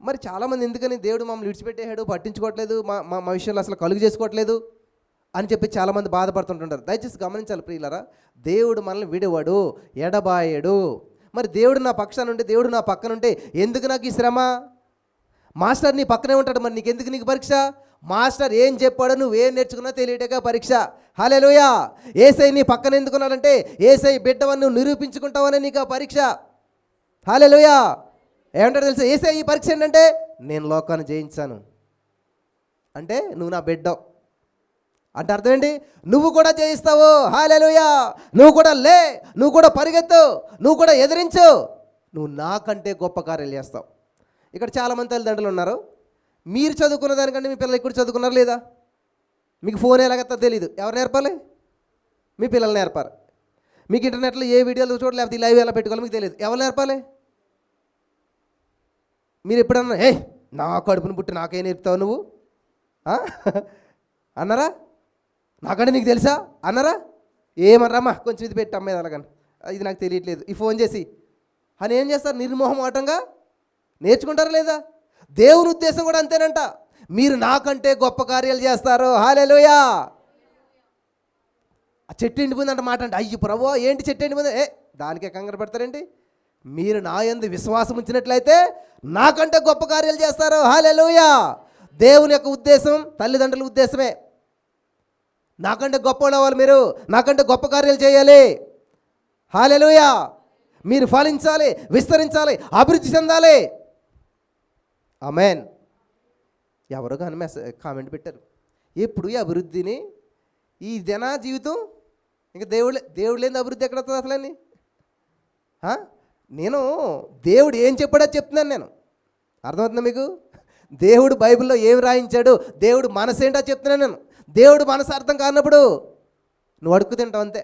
మరి చాలామంది ఎందుకని దేవుడు మమ్మల్ని విడిచిపెట్టేశాడు, పట్టించుకోవట్లేదు, మా విషయంలో అసలు కలుగు చేసుకోవట్లేదు అని చెప్పి చాలామంది బాధపడుతుంటుంటారు. దయచేసి గమనించాలి ప్రియులారా, దేవుడు మనల్ని విడివాడు, ఎడబాయడు. మరి దేవుడు నా పక్షాన ఉంటే, దేవుడు నా పక్కన ఉంటే ఎందుకు నాకు ఈ శ్రమ? మాస్టర్ నీ పక్కనే ఉంటాడు, మరి నీకెందుకు నీకు పరీక్ష? మాస్టర్ ఏం చెప్పాడో నువ్వేం నేర్చుకున్నా తెలియటగా పరీక్ష. హల్లెలూయా! యేసై నీ పక్కన ఎందుకున్నాడంటే యేసై బిడ్డవని నువ్వు నిరూపించుకుంటావని నీకు ఆ పరీక్ష. హల్లెలూయా! ఏమంటాడు తెలుసా? యేసై ఈ పరీక్ష ఏంటంటే నేను లోకాన్ని జయించాను అంటే నువ్వు నా బిడ్డ అంటే అర్థం ఏంటి? నువ్వు కూడా జయిస్తావు. హల్లెలూయా! నువ్వు కూడా లే, నువ్వు కూడా పరిగెత్తు, నువ్వు కూడా ఎదిరించు, నువ్వు నాకంటే గొప్ప కార్యాలు చేస్తావు. ఇక్కడ చాలామంది తల్లిదండ్రులు ఉన్నారు, మీరు చదువుకున్న దానికంటే మీ పిల్లలు ఎక్కువ చదువుకున్నారు లేదా? మీకు ఫోన్ ఎలాగత్తా తెలియదు, ఎవరు నేర్పాలి? మీ పిల్లలు నేర్పారు. మీకు ఇంటర్నెట్లో ఏ వీడియోలు చూడాలి, లేకపోతే లైవ్ ఎలా పెట్టుకోవాలి మీకు తెలియదు, ఎవరు నేర్పాలి? మీరు ఎప్పుడన్నా నా కడుపుని పుట్టి నాకేం నేర్పుతావు నువ్వు అన్నారా? నాకంటే నీకు తెలుసా అన్నారా? ఏమన్నారమ్మా కొంచెం ఇది పెట్టి అమ్మేది అలాగని, ఇది నాకు తెలియట్లేదు, ఈ ఫోన్ చేసి అని ఏం చేస్తారు? నిర్మోహమాటంగా నేర్చుకుంటారా లేదా? దేవుని ఉద్దేశం కూడా అంతేనంట, మీరు నాకంటే గొప్ప కార్యాలు చేస్తారు. హల్లెలూయా! ఆ చెట్టు ఎండిపోయిందంట మాట అంటే, అయ్యి ప్రభువా ఏంటి చెట్టు ఎండిపోయింది? దానికే కంగారు పడతారేంటి? మీరు నా యందు విశ్వాసం ఉంచినట్లయితే నాకంటే గొప్ప కార్యాలు చేస్తారు. హల్లెలూయా. దేవుని యొక్క ఉద్దేశం తల్లిదండ్రుల ఉద్దేశమే. నాకంటే గొప్ప వాళ్ళు, మీరు నాకంటే గొప్ప కార్యాలు చేయాలి. హల్లెలూయా. మీరు ఫలించాలి, విస్తరించాలి, అభివృద్ధి చెందాలి. ఆమేన్. ఎవరో కానీ కామెంట్ పెట్టారు, ఎప్పుడు ఈ అభివృద్ధిని, ఈ జనా జీవితం ఇంకా దేవుడు లేని అభివృద్ధి ఎక్కడ వస్తుంది అసలని? నేను దేవుడు ఏం చెప్పాడో చెప్తున్నాను. నేను అర్థమవుతుందా మీకు? దేవుడు బైబిల్లో ఏం రాయించాడు, దేవుడు మనసు ఏంటో చెప్తున్నాను నేను. దేవుడు మనసు అర్థం కానప్పుడు నువ్వు అడుక్కు తింటావు అంతే.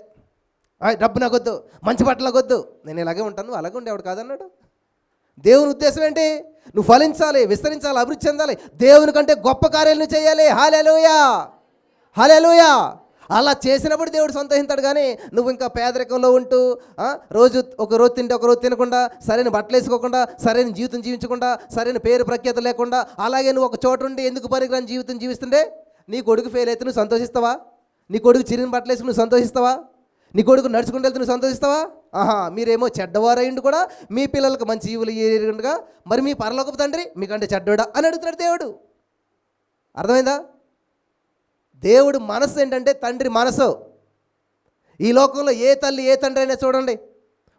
డబ్బు నాకొద్దు, మంచి బట్టలు నాకొద్దు, నేను ఇలాగే ఉంటాను, అలాగే ఉండేవాడు కాదన్నాడు. దేవుని ఉద్దేశం ఏంటి? నువ్వు ఫలించాలి, విస్తరించాలి, అభివృద్ధి చెందాలి, దేవుని కంటే గొప్ప కార్యాలు నువ్వు చేయాలి. హల్లెలూయా. హల్లెలూయా. అలా చేసినప్పుడు దేవుడు సంతోషిస్తాడు. కానీ నువ్వు ఇంకా పేదరికంలో ఉంటూ ఒక రోజు తింటే ఒక రోజు తినకుండా, సరైన బట్టలు వేసుకోకుండా, సరైన జీవితం జీవించకుండా, సరైన పేరు ప్రఖ్యాత లేకుండా, అలాగే నువ్వు ఒక చోట ఉండి ఎందుకు పనికిరాని జీవితం జీవిస్తుంటే నీ కొడుకు ఫెయిల్ అయితే నువ్వు సంతోషిస్తావా? నీ కొడుకు చిరిగిన బట్టలు వేసుకుని నువ్వు సంతోషిస్తావా? నీ కొడుకు నడుచుకుంటూ వెళ్తే నువ్వు సంతోషిస్తావా? మీరేమో చెడ్డవారైండు కూడా మీ పిల్లలకు మంచి ఈవులు ఏరుగా, మరి మీ పరలోకపు తండ్రి మీకంటే చెడ్డోడా అని అడుగుతున్నాడు దేవుడు. అర్థమైందా? దేవుడు మనసు ఏంటంటే తండ్రి మనసు. ఈ లోకంలో ఏ తల్లి ఏ తండ్రి అయినా చూడండి,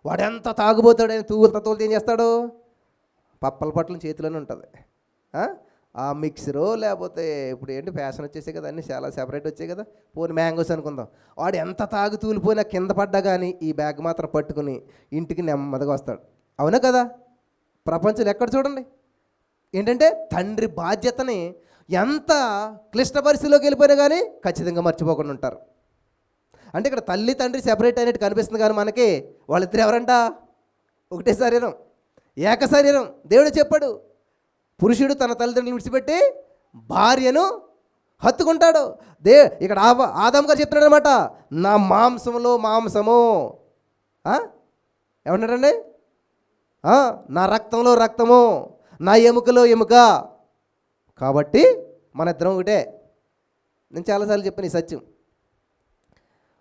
వాడు ఎంత తాగుబోతాడని తూలు ఏం చేస్తాడు? పప్పల పట్ల చేతిలోనే ఉంటుంది. ఆ మిక్సరో లేకపోతే ఇప్పుడు ఏంటి ఫ్యాషన్ వచ్చేసాయి కదా, అన్నీ చాలా సెపరేట్ వచ్చాయి కదా, పోనీ మ్యాంగోస్ అనుకుందాం. వాడు ఎంత తాగు తూలిపోయినా కింద పడ్డా కానీ ఈ బ్యాగ్ మాత్రం పట్టుకుని ఇంటికి నెమ్మదిగా వస్తాడు. అవునా కదా? ప్రపంచంలో ఎక్కడ చూడండి ఏంటంటే తండ్రి బాధ్యతని ఎంత క్లిష్ట పరిస్థితిలోకి వెళ్ళిపోయినా కానీ ఖచ్చితంగా మర్చిపోకుండా ఉంటారు. అంటే ఇక్కడ తల్లి తండ్రి సెపరేట్ అయినట్టు కనిపిస్తుంది, కానీ మనకి వాళ్ళిద్దరు ఎవరంట? ఒకటే శరీరం, ఏక శరీరం. దేవుడు చెప్పాడు, పురుషుడు తన తల్లిదండ్రులను విడిచిపెట్టి భార్యను హత్తుకుంటాడు. ఇక్కడ ఆదాము గారు చెప్తున్నాడు అనమాట, నా మాంసంలో మాంసము, ఏమన్నాడండి? నా రక్తంలో రక్తము, నా ఎముకలో ఎముక. కాబట్టి మన ఇద్దరం ఒకటే. నేను చాలాసార్లు చెప్పాను ఈ సత్యం.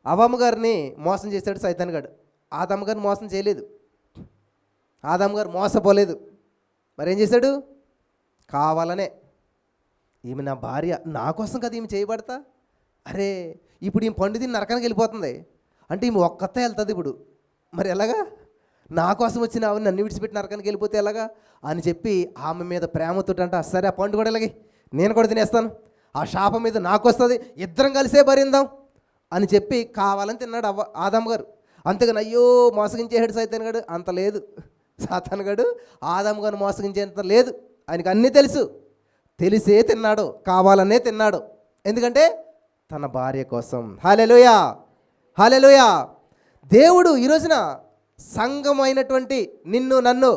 అవ్వమ్మ గారిని మోసం చేశాడు సైతాన్ గారు. ఆదాము గారిని మోసం చేయలేదు. ఆదాము గారు మోసపోలేదు. మరేం చేశాడు? కావాలనే, ఈమె నా భార్య, నా కోసం కదా ఈమె చేయబడతా, అరే ఇప్పుడు ఈమె పండు తిని నరకానికి వెళ్ళిపోతుంది అంటే ఈమె ఒక్కతే వెళ్తుంది ఇప్పుడు, మరి ఎలాగా? నా కోసం వచ్చిన ఆవిడ నన్ను విడిచిపెట్టి నరకానికి వెళ్ళిపోతే ఎలాగా అని చెప్పి ఆమె మీద ప్రేమతోటంట, సరే ఆ పండు కూడా ఇలాగే నేను కూడా తినేస్తాను, ఆ శాపం మీద నాకు వస్తుంది, ఇద్దరం కలిసే భరిందాం అని చెప్పి కావాలని తిన్నాడు ఆదాము గారు. అంతేగాని అయ్యో మోసగించేసాడు సైతాన్ గారు అంత లేదు. సాతాన్ గారు ఆదాము గారు మోసగించేంత లేదు. ఆయనకు అన్నీ తెలుసు, తెలిసే తిన్నాడు, కావాలనే తిన్నాడు. ఎందుకంటే తన భార్య కోసం. హల్లెలూయా. హల్లెలూయా. దేవుడు ఈ రోజున సంఘం అయినటువంటి నిన్ను నన్ను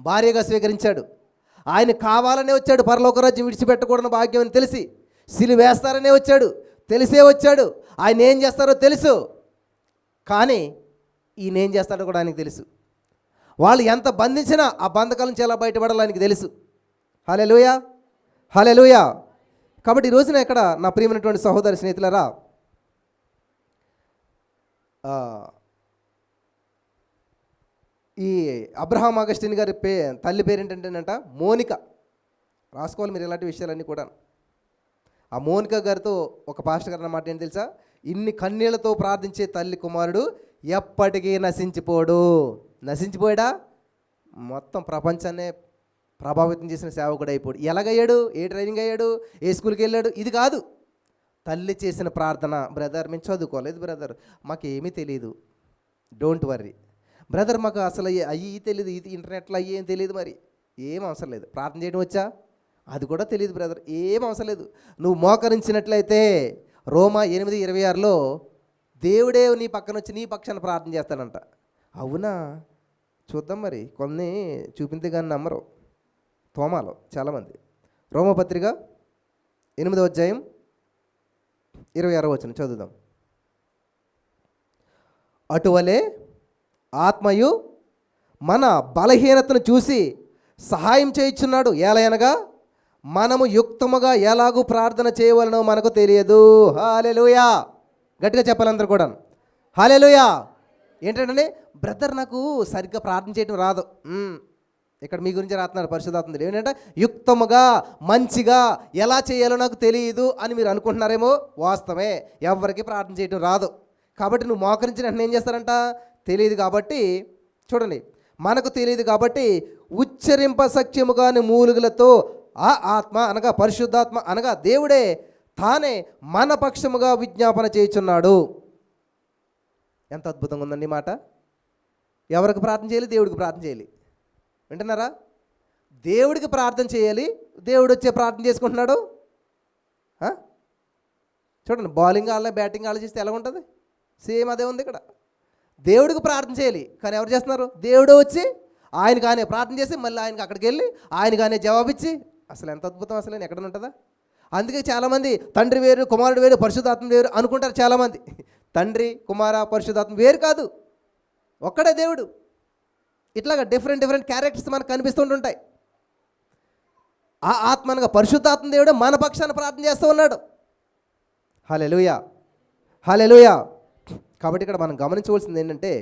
భార్యగా స్వీకరించాడు. ఆయన కావాలనే వచ్చాడు, పరలోక రాజ్యం విడిచిపెట్టకూడని భాగ్యం అని తెలిసి. సిలువ వేస్తారనే వచ్చాడు, తెలిసే వచ్చాడు. ఆయన ఏం చేస్తారో తెలుసు, కానీ ఈయన ఏం చేస్తాడో కూడా ఆయనకు తెలుసు. వాళ్ళు ఎంత బంధించినా ఆ బంధకాల నుంచి ఎలా బయటపడాలో ఆయనకి తెలుసు. హల్లెలూయా. హల్లెలూయా. కాబట్టి ఈ రోజున ఇక్కడ నా ప్రియమైనటువంటి సహోదరి స్నేహితులారా, ఈ అబ్రహాం అగస్టిన్ గారి తల్లి పేరేంటంటేనంట మోనిక. రాసుకోవాలి మీరు ఇలాంటి విషయాలన్నీ కూడా. ఆ మోనిక గారితో ఒక పాస్టర్ గారు అన్నమాట ఏంటి తెలుసా? ఇన్ని కన్నీళ్లతో ప్రార్థించే తల్లి కుమారుడు ఎప్పటికీ నశించిపోడు. నశించిపోయాడా? మొత్తం ప్రపంచాన్నే ప్రభావితం చేసిన సేవకుడు అయిపోయాడు. ఎలాగయ్యాడు? ఏ ట్రైనింగ్ అయ్యాడు? ఏ స్కూల్కి వెళ్ళాడు? ఇది కాదు, తల్లి చేసిన ప్రార్థన. బ్రదర్ మేము చదువుకోలేదు బ్రదర్, మాకేమీ తెలియదు, డోంట్ వర్రీ బ్రదర్, మాకు అసలు అయ్యి తెలియదు, ఇది ఇంటర్నెట్లో అయ్యి ఏం తెలియదు, మరి ఏం అవసరం లేదు. ప్రార్థన చేయడం వచ్చా? అది కూడా తెలియదు బ్రదర్, ఏం అవసరం లేదు. నువ్వు మోకరించినట్లయితే రోమా 8:26లో దేవుడే నీ పక్కన వచ్చి నీ పక్షాన ప్రార్థన చేస్తాడంట. అవునా? చూద్దాం మరి. కొన్ని చూపించే కానీ నమ్మరు తోమాలో చాలామంది. రోమపత్రిక 8:26 చదువుదాం. అటువలే ఆత్మయు మన బలహీనతను చూసి సహాయం చేయుచున్నాడు. ఎలయనగా మనము యుక్తముగా ఎలాగూ ప్రార్థన చేయవలనో మనకు తెలియదు. హల్లెలూయా. గట్టిగా చెప్పాలి అందరూ కూడా. హల్లెలూయా. ఏంటంటే బ్రదర్ నాకు సరిగ్గా ప్రార్థన చేయడం రాదు. ఇక్కడ మీ గురించి రాస్తున్నారు పరిశుద్ధాత్మ దేవుడు. ఏంటంటే యుక్తముగా మంచిగా ఎలా చేయాలో నాకు తెలియదు అని మీరు అనుకుంటున్నారేమో. వాస్తవమే, ఎవరికి ప్రార్థన చేయడం రాదు. కాబట్టి నువ్వు మోకరించి వెంటనే ఏం చేస్తారంట, తెలియదు కాబట్టి. చూడండి, మనకు తెలియదు కాబట్టి ఉచ్చరింప సఖ్యముగాని మూలుగులతో ఆ ఆత్మ అనగా పరిశుద్ధాత్మ అనగా దేవుడే తానే మన పక్షముగా విజ్ఞాపన చేయుచున్నాడు. ఎంత అద్భుతంగా ఉందండి ఈ మాట. ఎవరికి ప్రార్థన చేయాలి? దేవుడికి ప్రార్థన చేయాలి. వింటున్నారా? దేవుడికి ప్రార్థన చేయాలి, దేవుడు వచ్చే ప్రార్థన చేసుకుంటున్నాడు. చూడండి, బౌలింగ్ ఆడాలి బ్యాటింగ్ ఆలోచిస్తే ఎలా ఉంటుంది? సేమ్ అదే ఉంది ఇక్కడ. దేవుడికి ప్రార్థన చేయాలి, కానీ ఎవరు చేస్తున్నారు? దేవుడు వచ్చి ఆయనగానే ప్రార్థన చేసి మళ్ళీ ఆయనకి అక్కడికి వెళ్ళి ఆయనగానే జవాబిచ్చి, అసలు ఎంత అద్భుతం, అసలు నేను ఎక్కడ ఉంటుందా? అందుకే చాలామంది తండ్రి వేరు, కుమారుడు వేరు, పరిశుద్ధాత్మ వేరు అనుకుంటారు చాలామంది. తండ్రి, కుమార, పరిశుద్ధాత్మ వేరు కాదు, ఒక్కడే దేవుడు. ఇట్లాగా డిఫరెంట్ క్యారెక్టర్స్ మనకు కనిపిస్తుంటుంటాయి. ఆ ఆత్మ అనగా పరిశుద్ధాత్మ దేవుడు మన పక్షాన ప్రార్థన చేస్తూ ఉన్నాడు. హల్లెలూయా, హల్లెలూయా. కాబట్టి ఇక్కడ మనం గమనించవలసింది ఏంటంటే,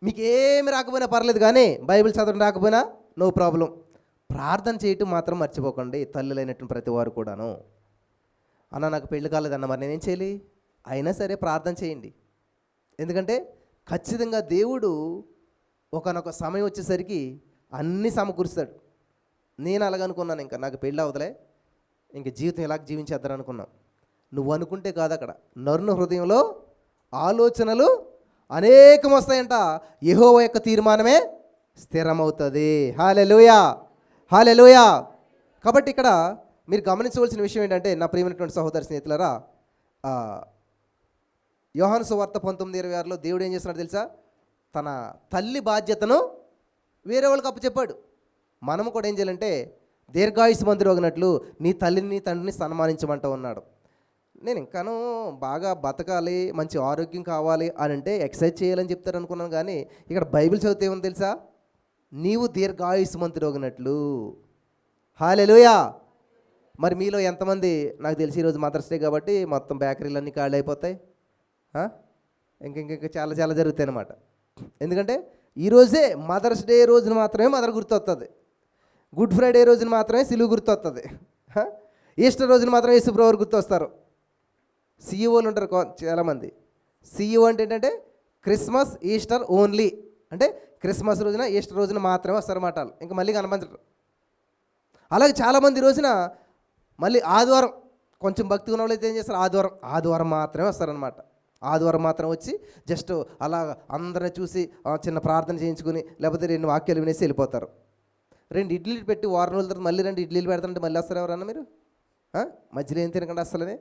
మీకు ఏమి రాకపోయినా పర్లేదు, కానీ బైబిల్ చదవడం రాకపోయినా నో ప్రాబ్లం, ప్రార్థన చేయటం మాత్రం మర్చిపోకండి. తల్లులైనటువంటి ప్రతి వారు కూడాను. అన్న నాకు పెళ్లి కాలేదన్న, మరి నేనేం చేయాలి? అయినా సరే ప్రార్థన చేయండి. ఎందుకంటే ఖచ్చితంగా దేవుడు ఒకనొక సమయం వచ్చేసరికి అన్నీ సమకూరుస్తాడు. నేను అలాగనుకున్నాను, ఇంకా నాకు పెళ్ళి అవదలే, ఇంక జీవితం ఎలా జీవించేద్దాను అనుకున్నాను. నువ్వు అనుకుంటే కాదు, అక్కడ నరుని హృదయంలో ఆలోచనలు అనేకం వస్తాయంట. యెహోవా యొక్క తీర్మానమే స్థిరమవుతుంది. హల్లెలూయా, హల్లెలూయా. కాబట్టి ఇక్కడ మీరు గమనించవలసిన విషయం ఏంటంటే, నా ప్రియమైనటువంటి సహోదర స్నేహితులారా, యోహాను సువార్త 19:26లో దేవుడు ఏం చేస్తున్నాడు తెలుసా? తన తల్లి బాధ్యతను వేరే వాళ్ళకి అప్పచెప్పాడు. మనము కూడా ఏం చేయాలంటే, దీర్ఘాయుష్మంతుడు అగినట్లు నీ తల్లిని తండ్రిని సన్మానించమంటూ ఉన్నాడు. నేను ఇంకాను బాగా బతకాలి, మంచి ఆరోగ్యం కావాలి అని అంటే ఎక్సర్సైజ్ చేయాలని చెప్తారు అనుకున్నాను, కానీ ఇక్కడ బైబిల్ చదివితే ఏమని తెలుసా? నీవు దీర్ఘాయుష్మంతుడు అగినట్లు. హల్లెలూయా. మరి మీలో ఎంతమంది, నాకు తెలిసి ఈరోజు మదర్స్ డే కాబట్టి మొత్తం బేకరీలన్నీ ఖాళీ అయిపోతాయి, ఇంక చాలా చాలా జరుగుతాయి అన్నమాట. ఎందుకంటే ఈరోజే మదర్స్ డే రోజున మాత్రమే మదర్ గుర్తొస్తుంది, గుడ్ ఫ్రైడే రోజున మాత్రమే సిలువు గుర్తొస్తుంది, ఈస్టర్ రోజున మాత్రమే యేసుప్రభువు గుర్తొస్తారు. సీఈఓలు ఉంటారు చాలామంది. సీఈఓ అంటే ఏంటంటే క్రిస్మస్ ఈస్టర్ ఓన్లీ, అంటే క్రిస్మస్ రోజున ఈస్టర్ రోజున మాత్రమే వస్తారన్నమాట. ఇంకా మళ్ళీ కనపడరు. అలాగే చాలామంది రోజున మళ్ళీ ఆదివారం, కొంచెం భక్తి ఉన్న వాళ్ళు అయితే ఏం చేస్తారు, ఆదివారం మాత్రమే వస్తారనమాట. ఆదివారం మాత్రం వచ్చి జస్ట్ అలా అందరిని చూసి చిన్న ప్రార్థన చేయించుకుని, లేకపోతే 2 వాక్యాలు వినేసి వెళ్ళిపోతారు. 2 ఇడ్లీలు పెట్టి వారం రోజుల తర్వాత మళ్ళీ 2 ఇడ్లీలు పెడతారంటే మళ్ళీ వస్తారు ఎవరన్నా మీరు? మధ్యలో ఏం తినకండి అసలనే.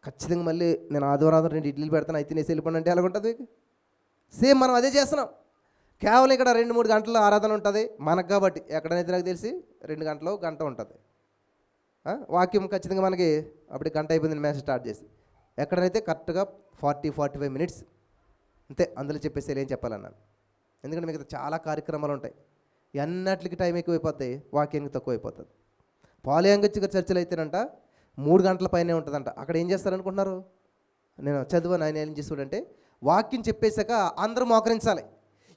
ఖచ్చితంగా మళ్ళీ నేను ఆదివారం 2 ఇడ్లీలు పెడతాను, అయితే తినేసి వెళ్ళిపోండి అంటే ఎలా ఉంటుంది? సేమ్ మనం అదే చేస్తున్నాం. కేవలం ఇక్కడ 2-3 గంటల ఆరాధన ఉంటుంది మనకు కాబట్టి. ఎక్కడైతే నాకు తెలిసి 2 గంటలు గంట ఉంటుంది వాక్యం. ఖచ్చితంగా మనకి అప్పుడు గంట అయిపోయింది మ్యాచ్ స్టార్ట్ చేసి. ఎక్కడైతే కరెక్ట్గా 40-45 మినిట్స్ అంతే. అందులో చెప్పేసి ఏం చెప్పాలన్నాను. ఎందుకంటే మీకు చాలా కార్యక్రమాలు ఉంటాయి, అన్నిటికి టైం ఎక్కువైపోతాయి, వాక్యానికి తక్కువ అయిపోతుంది. పాలయాంగచ్చిక చర్చలు అయితేనంట 3 గంటల పైనే ఉంటుందంట. అక్కడ ఏం చేస్తారనుకుంటున్నారు? నేను చదువుని ఆయన ఏం చేస్తాడంటే, వాక్యం చెప్పేశాక అందరూ మోకరించాలి.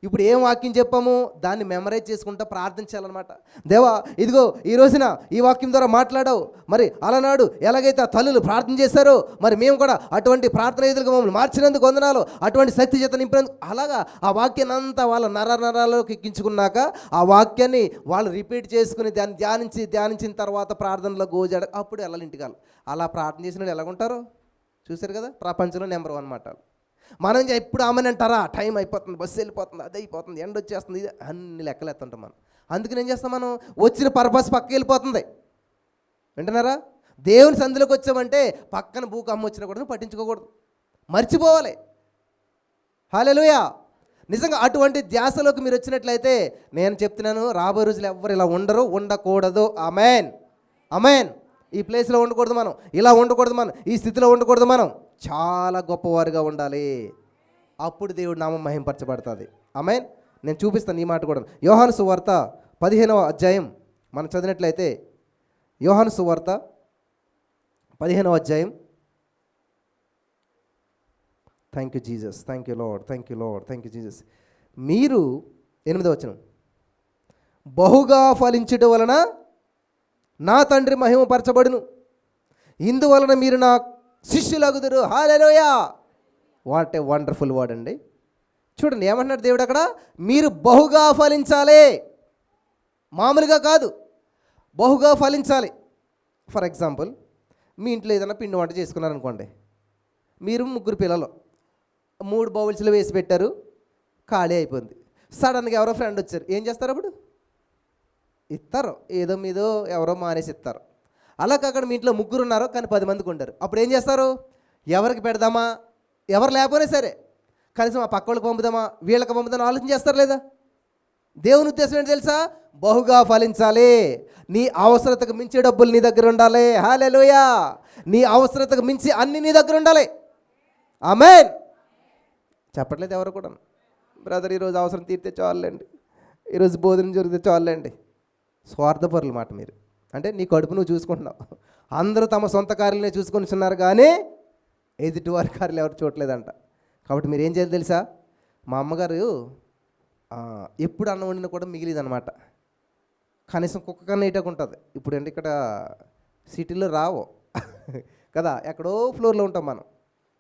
ఇప్పుడు ఏం వాక్యం చెప్పాము దాన్ని మెమరైజ్ చేసుకుంటా ప్రార్థించాలన్నమాట. దేవా ఇదిగో ఈ రోజున ఈ వాక్యం ద్వారా మాట్లాడావు, మరి అలనాడు ఎలాగైతే ఆ తల్లులు ప్రార్థన చేశారో, మరి మేము కూడా అటువంటి ప్రార్థన ఎదురుగా మమ్మల్ని మార్చినందుకు వందనాలు, అటువంటి శక్తి చేత నింపినందుకు. అలాగా ఆ వాక్యాన్ని అంతా వాళ్ళ నరాల్లోకి ఎక్కించుకున్నాక ఆ వాక్యాన్ని వాళ్ళు రిపీట్ చేసుకుని దాన్ని ధ్యానించిన తర్వాత ప్రార్థనలో గోజాడ అప్పుడు వెళ్ళాలి ఇంటికాలి. అలా ప్రార్థన చేసిన వాళ్ళు ఎలాగుంటారో చూశారు కదా. ప్రపంచంలో నెంబర్ 1 మాట. మనం ఎప్పుడు ఆమెను అంటారా, టైం అయిపోతుంది, బస్సు వెళ్ళిపోతుంది, అది అయిపోతుంది, ఎండ వచ్చేస్తుంది, ఇది అన్ని లెక్కలు ఎత్తుంటాం మనం. అందుకని ఏం చేస్తాం మనం? వచ్చిన పర్పస్ పక్క వెళ్ళిపోతుంది. వింటున్నారా? దేవుని సందులోకి వచ్చామంటే పక్కన భూకమ్మ వచ్చినా కూడా పట్టించుకోకూడదు, మర్చిపోవాలి. హల్లెలూయా. నిజంగా అటువంటి ధ్యాసలోకి మీరు వచ్చినట్లయితే నేను చెప్తున్నాను, రాబోయే రోజులు ఎవ్వరు ఇలా ఉండరు, ఉండకూడదు. ఆమేన్, ఆమేన్. ఈ ప్లేస్లో ఉండకూడదు మనం, ఇలా ఉండకూడదు మనం, ఈ స్థితిలో ఉండకూడదు మనం. చాలా గొప్పవారుగా ఉండాలి. అప్పుడు దేవుడు నామం మహింపరచబడుతుంది. ఆమేన్. నేను చూపిస్తాను ఈ మాట కూడా. యోహాను సువార్త 15వ అధ్యాయం మనం చదివినట్లయితే, యోహాను సువార్త 15వ అధ్యాయం thank you Jesus, thank you lord, thank you lord, thank you Jesus. మీరు 8వ వచనం, బహుగా ఫలించుట వలన నా తండ్రి మహిమపరచబడును, ఇందువలన మీరు నా శిష్యులగుదురు. హల్లెలూయా. వాట్ ఏ వండర్ఫుల్ వర్డ్ అండి. చూడండి ఏమంటున్నాడు దేవుడు అక్కడ, మీరు బహుగా ఫలించాలి, మామూలుగా కాదు, బహుగా ఫలించాలి. ఫర్ ఎగ్జాంపుల్, మీ ఇంట్లో ఏదైనా పిండి వంట చేసుకున్నారనుకోండి, మీరు 3 పిల్లలు 3 బౌల్స్లో వేసి పెట్టారు, ఖాళీ అయిపోయింది. సడన్గా ఎవరో ఫ్రెండ్ వచ్చారు, ఏం చేస్తారు అప్పుడు? ఇస్తారు, ఏదో మీదో ఎవరో మానేసి ఇస్తారు. అలా కాకుండా మీ ఇంట్లో 3 ఉన్నారు కానీ 10 మందికి ఉంటారు, అప్పుడు ఏం చేస్తారు? ఎవరికి పెడదామా, ఎవరు లేకపోయినా సరే కనీసం ఆ పక్క వాళ్ళకి పంపుదామా, వీళ్ళకి పంపుదామా ఆలోచన చేస్తారు లేదా? దేవుని ఉద్దేశం ఏంటి తెలుసా? బహుగా ఫలించాలి. నీ అవసరతకు మించి డబ్బులు నీ దగ్గర ఉండాలి. హల్లెలూయా. నీ అవసరతకు మించి అన్ని నీ దగ్గర ఉండాలి. ఆమేన్. చెప్పట్లేదు ఎవరు కూడా. బ్రదర్ ఈరోజు అవసరం తీరితే చాలండి, ఈరోజు భోజనం జరిగితే చాలండి. స్వార్థపరుల మాట మీరు. అంటే నీ కడుపు నువ్వు చూసుకుంటున్నావు. అందరూ తమ సొంత కార్యాలనే చూసుకుంటున్నారు కానీ ఎదుటివారి కార్యాలు ఎవరు చూడలేదంట. కాబట్టి మీరు ఏం చేయాలి తెలుసా? మా అమ్మగారు ఎప్పుడు అన్నం వండినా కూడా మిగిలిదనమాట. కనీసం కుక్క కన్నా ఇటకు ఉంటుంది. ఇప్పుడు అంటే ఇక్కడ సిటీలో రావు కదా, ఎక్కడో ఫ్లోర్లో ఉంటాం మనం.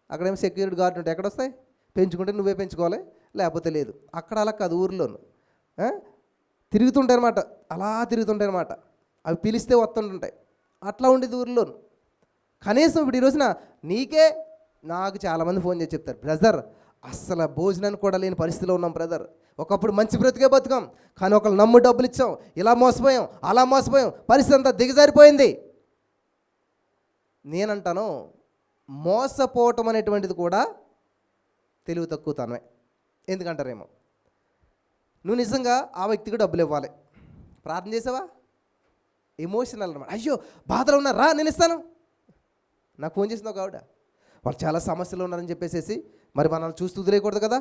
అక్కడేమో సెక్యూరిటీ గార్డు ఉంటాయి, ఎక్కడొస్తాయి? పెంచుకుంటే నువ్వే పెంచుకోవాలి, లేకపోతే లేదు. అక్కడ అలా కాదు, ఊర్లోను తిరుగుతుంటాయి అనమాట, అలా తిరుగుతుంటాయి అనమాట. అవి పిలిస్తే వస్తుంటుంటాయి. అట్లా ఉండేది ఊర్లోను. కనీసం ఇప్పుడు ఈ రోజున నీకే నాకు చాలామంది ఫోన్ చేసి చెప్తారు, బ్రదర్ అస్సలు భోజనానికి కూడా లేని పరిస్థితిలో ఉన్నాం బ్రదర్, ఒకప్పుడు మంచి బ్రతికే బతుకాం కానీ ఒకళ్ళు నమ్ము డబ్బులు ఇచ్చాం, ఇలా మోసపోయాం, అలా మోసపోయాం, పరిస్థితి అంతా దిగజారిపోయింది. నేనంటాను, మోసపోవటం అనేటువంటిది కూడా తెలివి తక్కువతనమే. ఎందుకంటారేమో, నువ్వు నిజంగా ఆ వ్యక్తికి డబ్బులు ఇవ్వాలి, ప్రార్థన చేసావా? ఎమోషనల్ అనమాట. అయ్యో బాధలో ఉన్నా, రా నేను ఇస్తాను. నాకు ఫోన్ చేసింది ఒక ఆవిడ, వాళ్ళు చాలా సమస్యలు ఉన్నారని చెప్పేసి మరి మనల్ని చూస్తూ వదిలేయకూడదు కదా.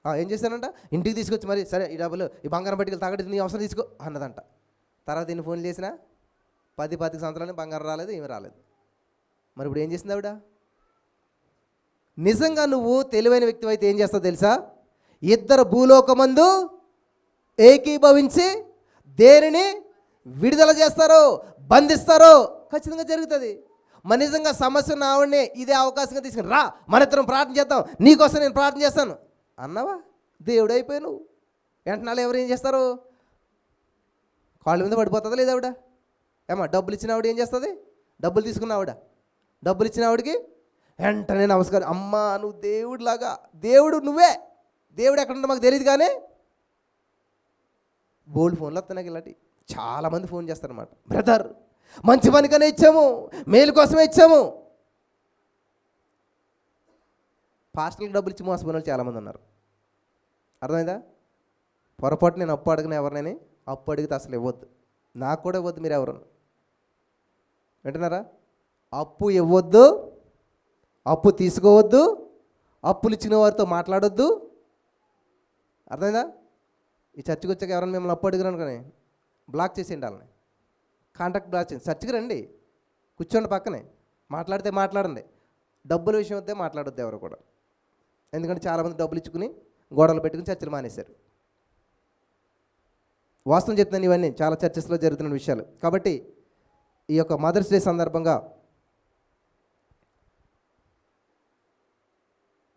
ఏం చేశానంట, ఇంటికి తీసుకొచ్చి మరి సరే ఈ డబ్బులు ఈ బంగారం పట్టుకెళ్ళి తాగట్టి నీ అవసరం తీసుకో అన్నదంట. తర్వాత దీన్ని ఫోన్ చేసినా 10 సంవత్సరాలు బంగారం రాలేదు, ఏమీ రాలేదు. మరి ఇప్పుడు ఏం చేసింది ఆవిడ? నిజంగా నువ్వు తెలివైన వ్యక్తి అయితే ఏం చేస్తావు తెలుసా? ఇద్దరు భూలోకమందు ఏకీభవించి దేనిని విడుదల చేస్తారో, బంధిస్తారో ఖచ్చితంగా జరుగుతుంది. మన నిజంగా సమస్య ఉన్న ఆవిడనే ఇదే అవకాశంగా తీసుకుని రా మన ఇద్దరం ప్రార్థన చేద్దాం, నీకోసం నేను ప్రార్థన చేస్తాను అన్నావా, దేవుడు అయిపోయి నువ్వు. వెంటనే ఎవరు ఏం చేస్తారు? కాళ్ళ మీద పడిపోతుందా లేదా ఆవిడ? డబ్బులు ఇచ్చిన ఆవిడ ఏం చేస్తుంది? డబ్బులు తీసుకున్న ఆవిడ, డబ్బులు ఇచ్చిన ఆవిడకి వెంటనే నమస్కారం, అమ్మా నువ్వు దేవుడిలాగా, దేవుడు నువ్వే, దేవుడు ఎక్కడుంటే మాకు తెలియదు కానీ బోల్డ్ ఫోన్లు వస్తున్నాయి ఇలాంటి. చాలామంది ఫోన్ చేస్తారన్నమాట, బ్రదర్ మంచి పనికనే ఇచ్చాము, మేలు కోసమే ఇచ్చాము. పాస్టర్లకు డబ్బులు ఇచ్చి మోసపోయిన వాళ్ళు చాలామంది ఉన్నారు. అర్థమైందా? పొరపాటు నేను అప్పు అడిగిన ఎవరినైనా అప్పు అడిగితే అసలు ఇవ్వద్దు, నాకు కూడా ఇవ్వద్దు. మీరు ఎవరు వింటున్నారా? అప్పు ఇవ్వద్దు, అప్పు తీసుకోవద్దు, అప్పులు ఇచ్చిన వారితో మాట్లాడొద్దు. అర్థమైందా? ఈ చర్చికి వచ్చాక ఎవరైనా మిమ్మల్ని అప్పు అడిగారు అనుకోని బ్లాక్ చేసేయండి, వాళ్ళని కాంటాక్ట్ బ్లాక్ చేయండి. చర్చికి రండి, కూర్చోండి పక్కనే, మాట్లాడితే మాట్లాడండి, డబ్బుల విషయం వద్దే మాట్లాడొద్దు ఎవరు కూడా. ఎందుకంటే చాలామంది డబ్బులు ఇచ్చుకుని గోడలు పెట్టుకుని చర్చలు మానేశారు. వాస్తవం చెప్తున్నాను, ఇవన్నీ చాలా చర్చస్లో జరుగుతున్న విషయాలు. కాబట్టి ఈ యొక్క మదర్స్ డే సందర్భంగా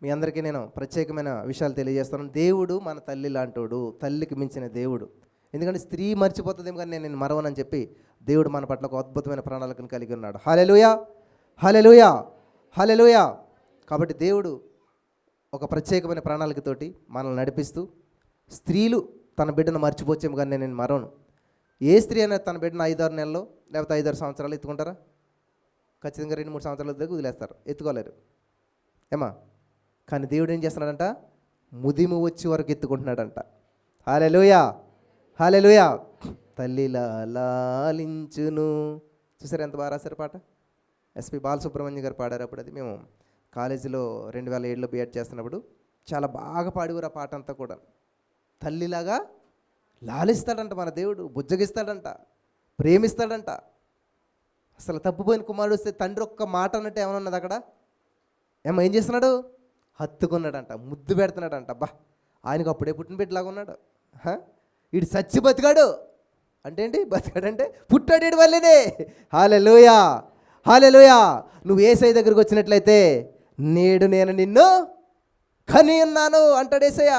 మీ అందరికీ నేను ప్రత్యేకమైన విషయాలు తెలియజేస్తాను. దేవుడు మన తల్లి లాంటోడు, తల్లికి మించిన దేవుడు. ఎందుకంటే స్త్రీ మర్చిపోతుందేమో కానీ నేను మరవనని చెప్పి దేవుడు మన పట్ల ఒక అద్భుతమైన ప్రణాళికను కలిగి ఉన్నాడు. హల్లెలూయా, హల్లెలూయా, హల్లెలూయా. కాబట్టి దేవుడు ఒక ప్రత్యేకమైన ప్రణాళికతోటి మనల్ని నడిపిస్తూ, స్త్రీలు తన బిడ్డను మర్చిపోవచ్చేమో కానీ నేను మరవను. ఏ స్త్రీ అయినా తన బిడ్డను 5-6 నెలల్లో లేకపోతే 5-6 సంవత్సరాలు ఎత్తుకుంటారా? ఖచ్చితంగా 2-3 సంవత్సరాల దగ్గర వదిలేస్తారు, ఎత్తుకోలేరు ఏమా. కానీ దేవుడు ఏం చేస్తున్నాడంట? ముదిము వచ్చి వరకు ఎత్తుకుంటున్నాడంట. హల్లెలూయా, హల్లెలూయా. తల్లిలా లాలించును. చూసారు ఎంత బాగా రాశారు పాట? ఎస్పి బాలసుబ్రహ్మణ్యం గారు పాడారు. అప్పుడు అది మేము కాలేజీలో 2007లో బిఎడ్ చేస్తున్నప్పుడు చాలా బాగా పాడేవారు ఆ పాట అంతా కూడా. తల్లిలాగా లాలిస్తాడంట మన దేవుడు, బుజ్జగిస్తాడంట, ప్రేమిస్తాడంట. అసలు తప్పుపోయిన కుమారుడు వస్తే తండ్రి ఒక్క మాట అన్నట్టు ఏమన్నా ఉన్నది అక్కడ? ఏం చేస్తున్నాడు? హత్తుకున్నాడంట, ముద్దు పెడుతున్నాడంట. అబ్బా, ఆయనకు అప్పుడే పుట్టిన బిడ్డలాగా ఉన్నాడు. వీడు సచ్చి బతికాడు అంటే ఏంటి? బతికాడంటే పుట్టాడు వీడి వల్లేనే. హల్లెలూయా, హల్లెలూయా. నువ్వు యేసయ్య దగ్గరికి వచ్చినట్లయితే నేడు నేను నిన్ను కని ఉన్నాను అంటాడు యేసయ్య.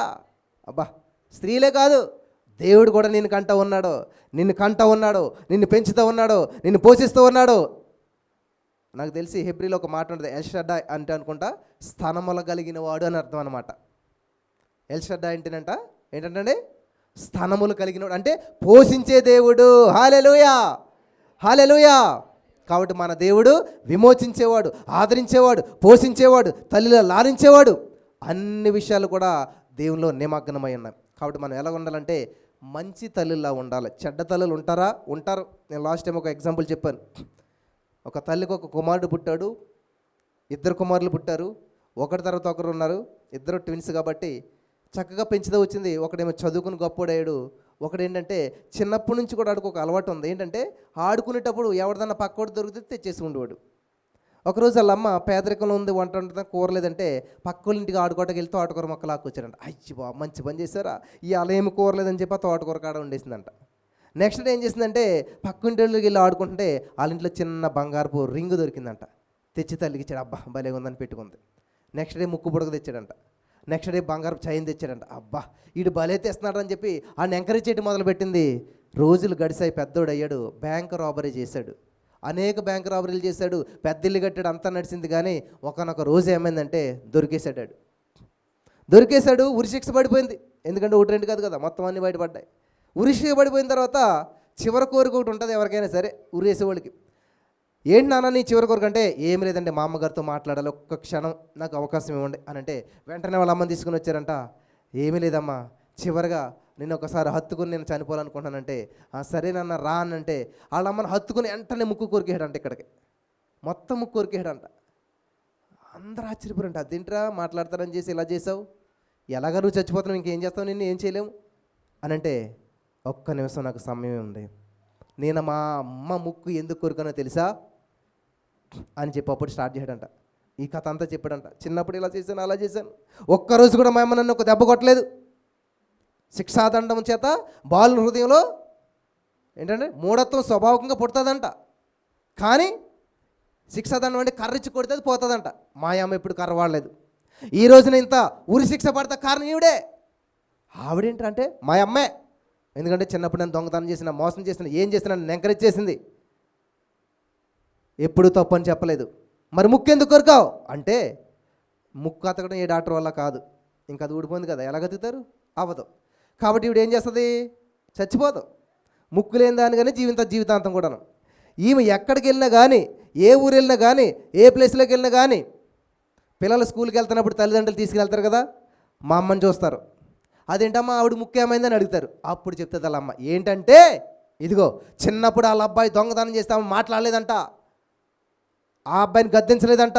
అబ్బా, స్త్రీలే కాదు, దేవుడు కూడా నిన్ను కంట ఉన్నాడు, నిన్ను కంట ఉన్నాడు, నిన్ను పెంచుతూ ఉన్నాడు, నిన్ను పోషిస్తూ ఉన్నాడు. నాకు తెలిసి హెబ్రీలో ఒక మాట ఉంటుంది, ఎల్షడ్డాయ్ అంటే అనుకుంటా స్థనముల కలిగిన వాడు అని అర్థం అనమాట. ఎల్షడ్డాయ్ అంటేనంట ఏంటంటే స్థనములు కలిగినవాడు, అంటే పోషించే దేవుడు. హల్లెలూయా, హల్లెలూయా. కాబట్టి మన దేవుడు విమోచించేవాడు, ఆదరించేవాడు, పోషించేవాడు, తల్లిలో లాలించేవాడు. అన్ని విషయాలు కూడా దేవునిలో నిమగ్నమై ఉన్నాయి. కాబట్టి మనం ఎలా ఉండాలంటే మంచి తల్లిలా ఉండాలి. చెడ్డ తల్లులు ఉంటారా? ఉంటారు. నేను లాస్ట్ టైం ఒక ఎగ్జాంపుల్ చెప్పాను. ఒక తల్లికి ఒక కుమారుడు పుట్టాడు, 2 కుమారులు పుట్టారు. ఒకటి తర్వాత ఒకరు ఉన్నారు, ఇద్దరు ట్విన్స్ కాబట్టి చక్కగా పెంచుతూ వచ్చింది. ఒకడేమో చదువుకుని గొప్పోడయ్యాడు, ఒకడేంటంటే చిన్నప్పటి నుంచి కూడా ఆడుకు ఒక అలవాటు ఉంది. ఏంటంటే ఆడుకునేటప్పుడు ఎవరిదన్నా పక్కోడు దొరికితే తెచ్చేసి ఉండేవాడు. ఒకరోజు వాళ్ళ అమ్మ పేదరికంలో ఉంది, వంట వండుతా కూరలేదంటే పక్కల ఇంటికి ఆడుకోవటానికి వెళ్తే తోటకూర మొక్క లాక్కొచ్చారంట. అయ్యి బాబు, మంచి పని చేశారా, ఇవాళ ఏమి కూరలేదని చెప్పి ఆ తోటకూర కాడ వండేసిందంట. నెక్స్ట్ డే ఏం చేసిందంటే పక్కింటికి వెళ్ళి ఆడుకుంటుంటే వాళ్ళ ఇంట్లో చిన్న బంగారపు రింగు దొరికిందంట. తెచ్చి తల్లికి ఇచ్చాడు. అబ్బా, భలే ఉందని పెట్టుకుంది. నెక్స్ట్ డే ముక్కు బుడక తెచ్చాడంట. నెక్స్ట్ డే బంగారపు చైన్ తెచ్చాడంట. అబ్బా, వీడు భలే తెస్తున్నాడు అని చెప్పి ఆయన ఎంకరేజ్ చేయడం మొదలుపెట్టింది. రోజులు గడిసాయి, పెద్దోడు అయ్యాడు, బ్యాంక్ రాబరీ చేశాడు, అనేక బ్యాంక్ రాబరీలు చేశాడు, పెద్ద ఇల్లు కట్టాడు, అంతా నడిచింది. కానీ ఒకనొక రోజు ఏమైందంటే దొరికేశాడు. దొరికేశాడు, ఉరిశిక్ష పడిపోయింది. ఎందుకంటే 1-2 కాదు కదా, మొత్తం అన్నీ బయటపడ్డాయి. ఉరిశిక్ష పడిపోయిన తర్వాత చివరి కోరిక ఒకటి ఉంటుంది ఎవరికైనా సరే, ఉరేసేవాళ్ళకి. ఏంటి నాన్న నీ చివరి కోరిక అంటే, ఏమి లేదంటే మా అమ్మగారితో మాట్లాడాలి, ఒక్క క్షణం నాకు అవకాశం ఇవ్వండి అని అంటే వెంటనే వాళ్ళ అమ్మని తీసుకుని వచ్చారంట. ఏమీ లేదమ్మా, చివరిగా నేను ఒకసారి హత్తుకుని నేను చనిపోవాలనుకుంటున్నానంటే, సరే నాన్న రా అని అంటే వాళ్ళ అమ్మని హత్తుకుని వెంటనే ముక్కు కొరికేయడంట. ఇక్కడికి మొత్తం ముక్కు కొరికేయడంట. అందరూ ఆశ్చర్యపోరంట, అదేంట్రా మాట్లాడతారని చేసి ఇలా చేసావు, ఎలాగా నువ్వు చచ్చిపోతున్నావు, ఇంకేం చేస్తావు, నిన్ను ఏం చేయలేము అని అంటే, ఒక్క నిమిషం నాకు సమయం ఉంది, నేను మా అమ్మ ముక్కు ఎందుకు కొరికానో తెలుసా అని చెప్పి అప్పుడు స్టార్ట్ చేయడంట. ఈ కథ అంతా చెప్పాడంట. చిన్నప్పుడు ఇలా చేశాను, అలా చేశాను, ఒక్కరోజు కూడా మా అమ్మ నన్ను ఒక దెబ్బ కొట్టలేదు. శిక్షాదండం చేత బాలుని హృదయంలో ఏంటంటే మూఢత్వం స్వభావికంగా పుడుతుందంట. కానీ శిక్షాదండం అంటే కర్రిచ్చి కొడితే అది పోతుందంట. మా అమ్మ ఎప్పుడు కర్ర వాడలేదు. ఈ రోజున ఇంత ఉరి శిక్ష పడతా కారణం ఈవిడే. ఆవిడేంటంటే మా అమ్మే. ఎందుకంటే చిన్నప్పుడు నేను దొంగతనం చేసిన, మోసం చేసిన, ఏం చేసినా నన్ను ఎంకరేజ్ చేసింది, ఎప్పుడు తప్పు అని చెప్పలేదు. మరి ముక్కు ఎందుకు కొరికావు అంటే, ముక్కు అతకడం ఏ డాక్టర్ వల్ల కాదు, ఇంకా అది ఊడిపోయింది కదా, ఎలా గతుకుతారు, అవ్వదు. కాబట్టి ఈవిడ ఏం చేస్తుంది, చచ్చిపోదు. ముక్కు లేని దాని కానీ జీవితాంతం కూడాను. ఈమె ఎక్కడికి వెళ్ళినా కానీ, ఏ ఊరు వెళ్ళినా కానీ, ఏ ప్లేస్లోకి వెళ్ళినా కానీ, పిల్లలు స్కూల్కి వెళ్తున్నప్పుడు తల్లిదండ్రులు తీసుకెళ్తారు కదా, మా అమ్మని చూస్తారు. అదేంటమ్మా ఆవిడ ముక్కు ఏమైందని అడుగుతారు. అప్పుడు చెప్తుంది వాళ్ళ అమ్మ, ఏంటంటే ఇదిగో చిన్నప్పుడు వాళ్ళ అబ్బాయి దొంగతనం చేస్తామని మాట్లాడలేదంట, ఆ అబ్బాయిని గద్దించలేదంట,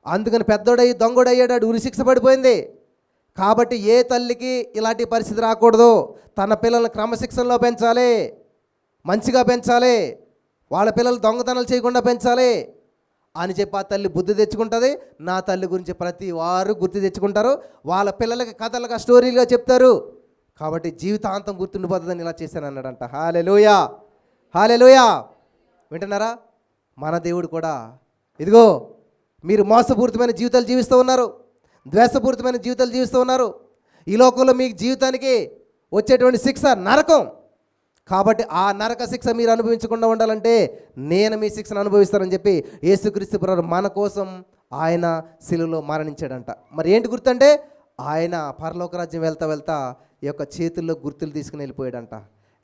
అందుకని పెద్దోడయ్యి దొంగోడయ్యాడు, ఉరిశిక్ష పడిపోయింది. కాబట్టి ఏ తల్లికి ఇలాంటి పరిస్థితి రాకూడదు, తన పిల్లల్ని క్రమశిక్షణలో పెంచాలి, మంచిగా పెంచాలి, వాళ్ళ పిల్లలు దొంగతనాలు చేయకుండా పెంచాలి అని చెప్పి ఆ తల్లి బుద్ధి తెచ్చుకుంటుంది. నా తల్లి గురించి ప్రతి వారు గుర్తు తెచ్చుకుంటారు, వాళ్ళ పిల్లలకి కథలుగా స్టోరీలుగా చెప్తారు. కాబట్టి జీవితాంతం గుర్తుండిపోతుందని ఇలా చేశాను అన్నాడంట. హల్లెలూయా, హల్లెలూయా. వింటున్నారా? మన దేవుడు కూడా ఇదిగో మీరు మోసపూరితమైన జీవితాలు జీవిస్తూ ఉన్నారు, ద్వేషపూరితమైన జీవితాలు జీవిస్తూ ఉన్నారు. ఈ లోకంలో మీ జీవితానికి వచ్చేటువంటి శిక్ష నరకం. కాబట్టి ఆ నరక శిక్ష మీరు అనుభవించకుండా ఉండాలంటే నేను మీ శిక్షను అనుభవిస్తానని చెప్పి యేసుక్రీస్తు ప్రభువు మన కోసం ఆయన శిలువలో మరణించాడంట. మరి ఏంటి గుర్తంటే, ఆయన పరలోక రాజ్యం వెళ్తా వెళ్తా ఈ యొక్క చేతుల్లో గుర్తులు తీసుకుని వెళ్ళిపోయాడంట,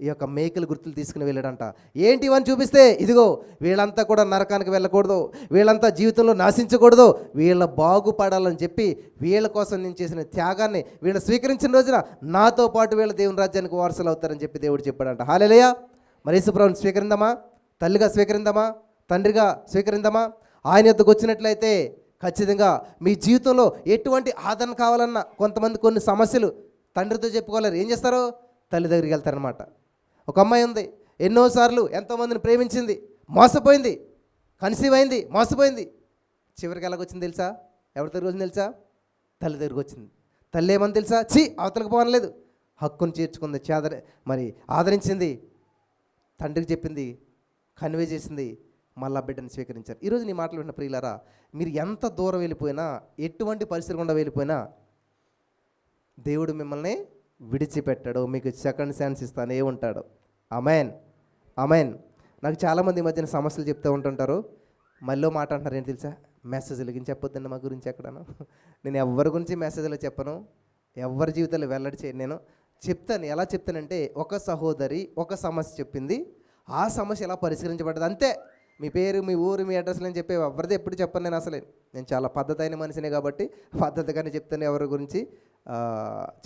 ఈ యొక్క మేకలు గుర్తులు తీసుకుని వెళ్ళాడంట. ఏంటి ఇవన్నీ చూపిస్తే, ఇదిగో వీళ్ళంతా కూడా నరకానికి వెళ్ళకూడదు, వీళ్ళంతా జీవితంలో నాశించకూడదు, వీళ్ళ బాగుపడాలని చెప్పి వీళ్ళ కోసం నేను చేసిన త్యాగాన్ని వీళ్ళు స్వీకరించిన రోజున నాతో పాటు వీళ్ళ దేవుని రాజ్యానికి వారసులు అవుతారని చెప్పి దేవుడు చెప్పాడంట. హల్లెలూయా. మరి యేసుప్రభువుని స్వీకరిందామా? తల్లిగా స్వీకరిందామా? తండ్రిగా స్వీకరిందామా? ఆయన యొద్దకు వచ్చినట్లయితే ఖచ్చితంగా మీ జీవితంలో ఎటువంటి ఆదరణ కావాలన్నా, కొంతమంది కొన్ని సమస్యలు తండ్రితో చెప్పుకోలేరు, ఏం చేస్తారు, తల్లి దగ్గరికి వెళ్తారనమాట. ఒక అమ్మాయి ఉంది, ఎన్నోసార్లు ఎంతోమందిని ప్రేమించింది, మోసపోయింది, కన్సీవ్ అయింది, మోసపోయింది, చివరికి ఎలాగొచ్చింది తెలుసా? ఎవరి దగ్గరికి వచ్చింది తెలుసా? తల్లి దగ్గరికి వచ్చింది. తల్లి ఏమని తెలుసా? అవతలకు పోనలేదు, హక్కును చేర్చుకుంది, మరి ఆదరించింది, తండ్రికి చెప్పింది, కన్వే చేసింది, మళ్ళా బిడ్డను స్వీకరించారు. ఈరోజు నీ మాటలు విన్న ప్రియులారా, మీరు ఎంత దూరం వెళ్ళిపోయినా, ఎటువంటి పరిస్థితి గుండా వెళ్ళిపోయినా దేవుడు మిమ్మల్ని విడిచిపెట్టాడు, మీకు సెకండ్ ఛాన్స్ ఇస్తానే ఉంటాడు. Amen, amen. నాకు చాలామంది ఈ మధ్యన సమస్యలు చెప్తూ ఉంటుంటారు. మళ్ళీ మాట అంటారు, ఏంటి తెలుసా? మెసేజ్లు గురించి చెప్పొద్దండి మా గురించి ఎక్కడను. నేను ఎవరి గురించి మెసేజ్లో చెప్పను, ఎవరి జీవితాలు వెల్లడి చేయను. నేను చెప్తాను. ఎలా చెప్తానంటే, ఒక సహోదరి ఒక సమస్య చెప్పింది, ఆ సమస్య ఎలా పరిష్కరించబడ్డది అంతే. మీ పేరు, మీ ఊరు, మీ అడ్రస్లు అని చెప్పి ఎవరిది ఎప్పుడు చెప్పను. నేను చాలా పద్ధతి అయిన మనిషినే కాబట్టి పద్ధతిగానే చెప్తాను. ఎవరి గురించి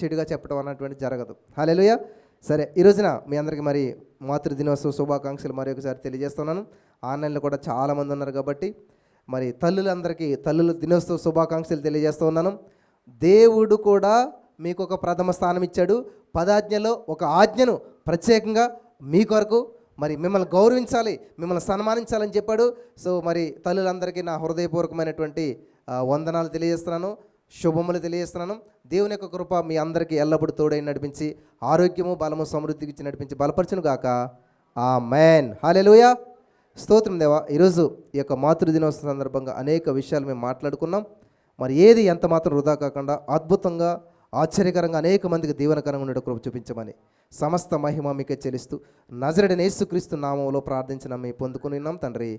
చెడుగా చెప్పడం అన్నటువంటి జరగదు. హల్లెలూయా. సరే, ఈ రోజున మీ అందరికీ మరి మాతృదినోత్సవ శుభాకాంక్షలు మరి ఒకసారి తెలియజేస్తున్నాను. ఆన్లైన్లో కూడా చాలామంది ఉన్నారు కాబట్టి మరి తల్లులందరికీ తల్లుల దినోత్సవ శుభాకాంక్షలు తెలియజేస్తూ ఉన్నాను. దేవుడు కూడా మీకు ఒక ప్రథమ స్థానం ఇచ్చాడు. 10 ఆజ్ఞలో ఒక ఆజ్ఞను ప్రత్యేకంగా మీ కొరకు మరి మిమ్మల్ని గౌరవించాలి, మిమ్మల్ని సన్మానించాలని చెప్పాడు. సో మరి తల్లులందరికీ నా హృదయపూర్వకమైనటువంటి వందనాలు తెలియజేస్తున్నాను, శుభములు తెలియజేస్తున్నాను. దేవుని యొక్క కృప మీ అందరికీ ఎల్లప్పుడూ తోడై నడిపించి, ఆరోగ్యము బలము సమృద్ధికి ఇచ్చి నడిపించి బలపరచును గాక. ఆమేన్. హల్లెలూయా. స్తోత్రం దేవా. ఈరోజు ఈ యొక్క మాతృదినోత్సవం సందర్భంగా అనేక విషయాలు మేము మాట్లాడుకున్నాం. మరి ఏది ఎంత మాత్రం వృధా కాకుండా అద్భుతంగా, ఆశ్చర్యకరంగా అనేక మందికి దీవెనకరంగా ఉండే కృప చూపించమని సమస్త మహిమ మీకే చెల్లిస్తూ నజరేయుడైన యేసుక్రీస్తు నామములో ప్రార్థించిన మీ పొందుకుని ఉన్నాం తండ్రి.